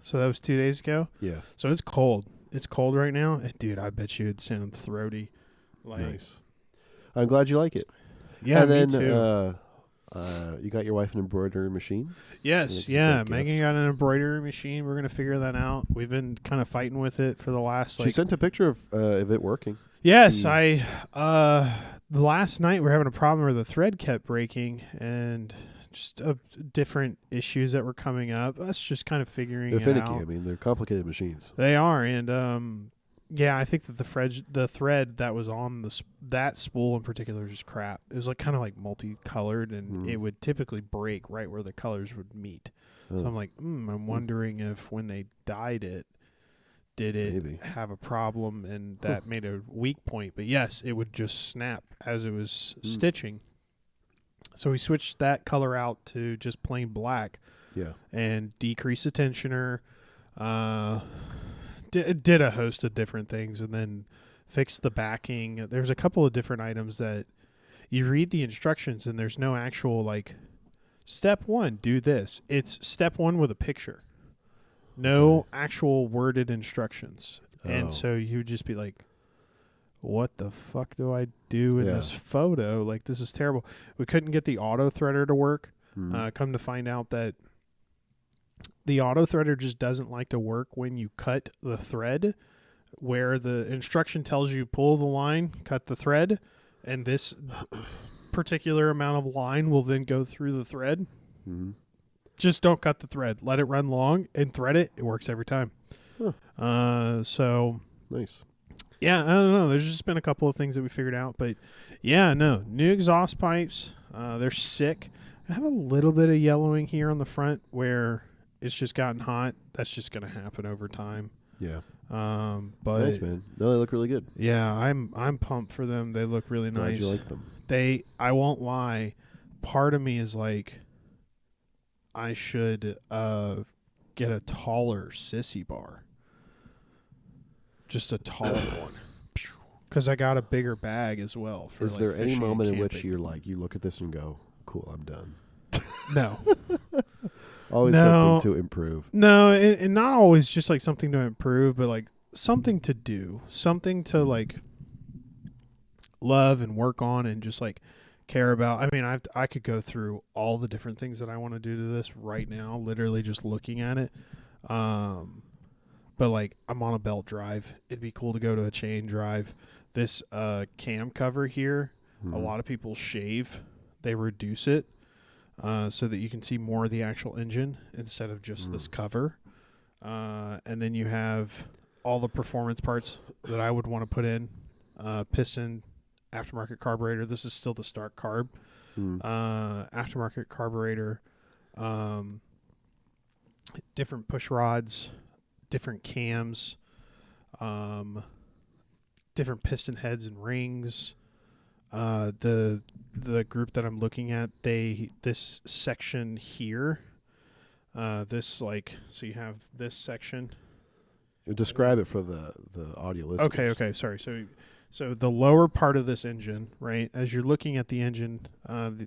so that was 2 days ago.
Yeah.
So it's cold. It's cold right now. And dude, I bet you it'd sound throaty.
Nice. I'm glad you like it.
Yeah,
and
me
then,
too.
You got your wife an embroidery machine?
Yes, yeah. Megan got an embroidery machine. We're going to figure that out. We've been kind of fighting with it for the last,
She sent a picture of it working.
Yes, the last night we were having a problem where the thread kept breaking and just different issues that were coming up. Us just kind of figuring
They're finicky.
out.
I mean, they're complicated machines.
They are, and Yeah, I think that the thread that was on that spool in particular is just crap. It was like kind of like multicolored, and it would typically break right where the colors would meet. So I'm like, I'm wondering if when they dyed it, did it
Maybe
have a problem, and that made a weak point. But yes, it would just snap as it was stitching. So we switched that color out to just plain black.
Yeah.
And decrease the tensioner. Did a host of different things, and then fixed the backing. There's a couple of different items that you read the instructions, and there's no actual like step 1, do this. It's step 1 with a picture. No actual worded instructions. And so you would just be like, what the fuck do I do in this photo? Like, this is terrible. We couldn't get the auto threader to work. Come to find out that the auto threader just doesn't like to work when you cut the thread, where the instruction tells you pull the line, cut the thread, and this particular amount of line will then go through the thread. Just don't cut the thread. Let it run long and thread it. It works every time. So
nice.
Yeah, I don't know. There's just been a couple of things that we figured out, but yeah, no, new exhaust pipes. They're sick. I have a little bit of yellowing here on the front where it's just gotten hot. That's just going to happen over time.
Yeah.
But
nice, man. No, they look really good.
Yeah, I'm pumped for them. They look really nice.
Glad you like them.
I won't lie. Part of me is like, I should get a taller sissy bar. Just a taller one. Because I got a bigger bag as well. For
is there any moment in which you're like, you look at this and go, cool, I'm done?
No.
Always something to improve.
No, and not always just like something to improve, but like something to do. Something to like love and work on and just like care about. I mean, I could go through all the different things that I want to do to this right now, literally just looking at it. But like, I'm on a belt drive. It'd be cool to go to a chain drive. This cam cover here, a lot of people shave. They reduce it so that you can see more of the actual engine instead of just this cover. And then you have all the performance parts that I would want to put in. Piston, aftermarket carburetor. This is still the stock carb. Aftermarket carburetor. Different push rods. Different cams. Different piston heads and rings. The group that I'm looking at, this section here, so you have this section.
Describe it for the audio listeners.
Okay, sorry. So the lower part of this engine, right? As you're looking at the engine,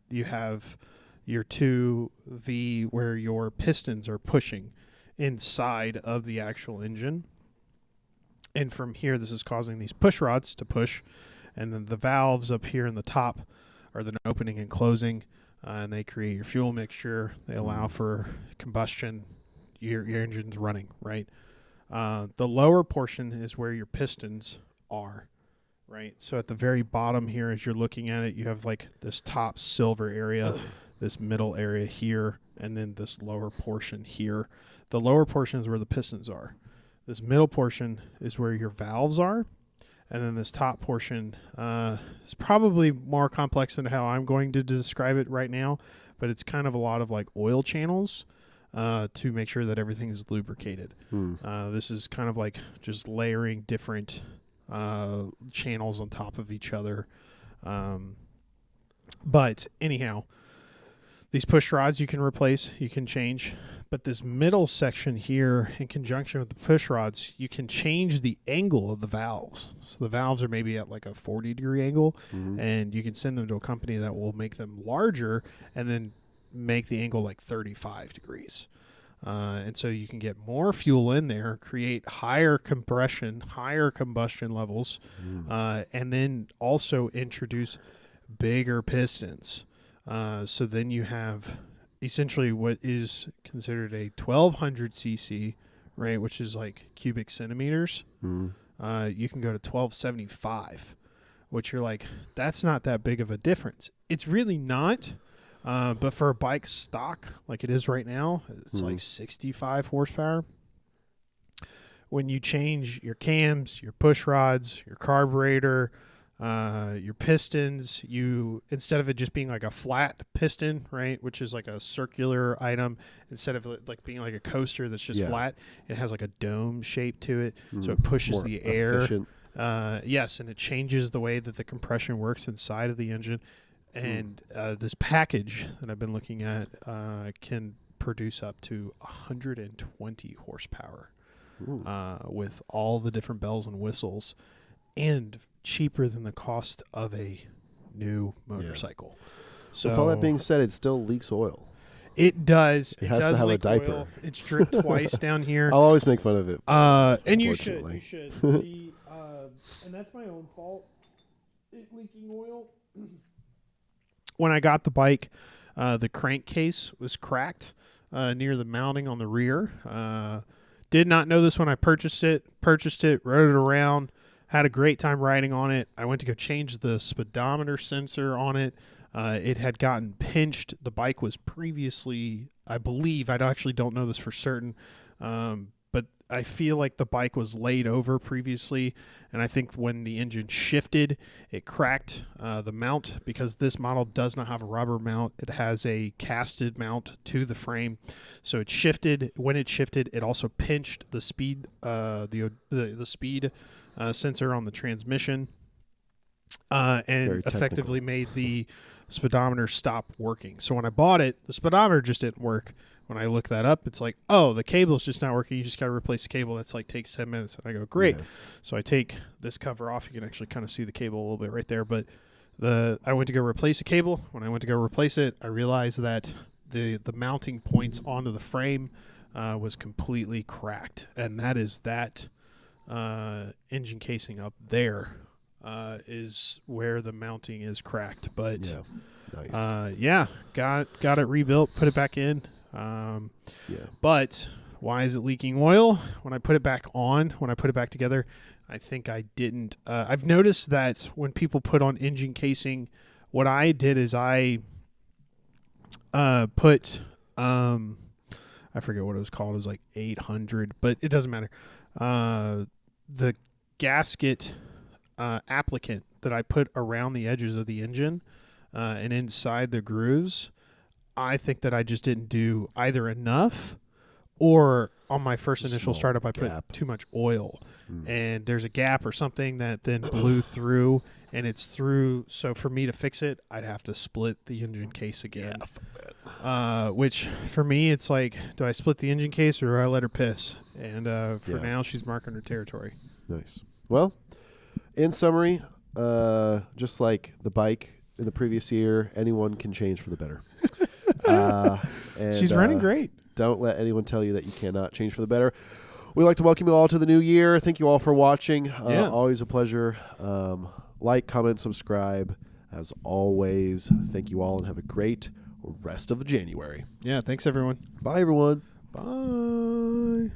you have your 2V where your pistons are pushing inside of the actual engine. And from here, this is causing these push rods to push. And then the valves up here in the top are then opening and closing. And they create your fuel mixture. They allow for combustion. Your engine's running, right? The lower portion is where your pistons are, right? So at the very bottom here, as you're looking at it, you have like this top silver area, this middle area here, and then this lower portion here. The lower portion is where the pistons are. This middle portion is where your valves are. And then this top portion is probably more complex than how I'm going to describe it right now, but it's kind of a lot of like oil channels to make sure that everything is lubricated. This is kind of like just layering different channels on top of each other. But anyhow, these push rods you can replace, you can change. But this middle section here, in conjunction with the push rods, you can change the angle of the valves. So the valves are maybe at like a 40-degree angle, and you can send them to a company that will make them larger and then make the angle like 35 degrees. And so you can get more fuel in there, create higher compression, higher combustion levels, and then also introduce bigger pistons. So then you have essentially what is considered a 1200 cc, right, which is like cubic centimeters. You can go to 1275, which you're like, that's not that big of a difference. It's really not. But for a bike stock like it is right now, it's like 65 horsepower. when you change your cams, your push rods, your carburetor, your pistons, instead of it just being like a flat piston, right, which is like a circular item, instead of like being like a coaster that's just flat, it has like a dome shape to it, so it pushes
More
the air.
efficient.
Yes, and it changes the way that the compression works inside of the engine. And this package that I've been looking at can produce up to 120 horsepower with all the different bells and whistles, and cheaper than the cost of a new motorcycle. So
with all that being said, it still leaks oil.
It does.
It has to have a diaper.
Oil. It's dripped twice down here.
I'll always make fun of it.
And you should. And that's my own fault. It leaking oil. When I got the bike, the crankcase was cracked near the mounting on the rear. Did not know this when I purchased it. Rode it around. Had a great time riding on it. I went to go change the speedometer sensor on it. It had gotten pinched. The bike was previously, I believe, I actually don't know this for certain, but I feel like the bike was laid over previously, and I think when the engine shifted, it cracked the mount, because this model does not have a rubber mount. It has a casted mount to the frame, so it shifted. When it shifted, it also pinched the speed, the speed sensor on the transmission, and effectively made the speedometer stop working. So when I bought it, the speedometer just didn't work. When I look that up, it's like, oh, the cable's just not working. You just got to replace the cable. That's like takes 10 minutes. And I go, great. Yeah. So I take this cover off. You can actually kind of see the cable a little bit right there. But I went to go replace the cable. When I went to go replace it, I realized that the mounting points onto the frame was completely cracked. And that is that engine casing up there is where the mounting is cracked. But
nice.
Got it rebuilt, put it back in. But why is it leaking oil? When I put it back on, when I put it back together, I think I didn't. I've noticed that when people put on engine casing, what I did is I put, I forget what it was called. It was like 800, but it doesn't matter. The gasket applicant that I put around the edges of the engine and inside the grooves, I think that I just didn't do either enough, or on my first initial startup, I put too much oil, and there's a gap or something that then blew through, and it's through. So for me to fix it, I'd have to split the engine case again. Which for me, it's like, do I split the engine case or do I let her piss? And for now, she's marking her territory.
Nice. Well, in summary, just like the bike in the previous year, anyone can change for the better. And
she's running great.
Don't let anyone tell you that you cannot change for the better. We'd like to welcome you all to the new year. Thank you all for watching. Always a pleasure. Like, comment, subscribe. As always, thank you all and have a great rest of January.
Yeah, thanks, everyone.
Bye, everyone.
Bye.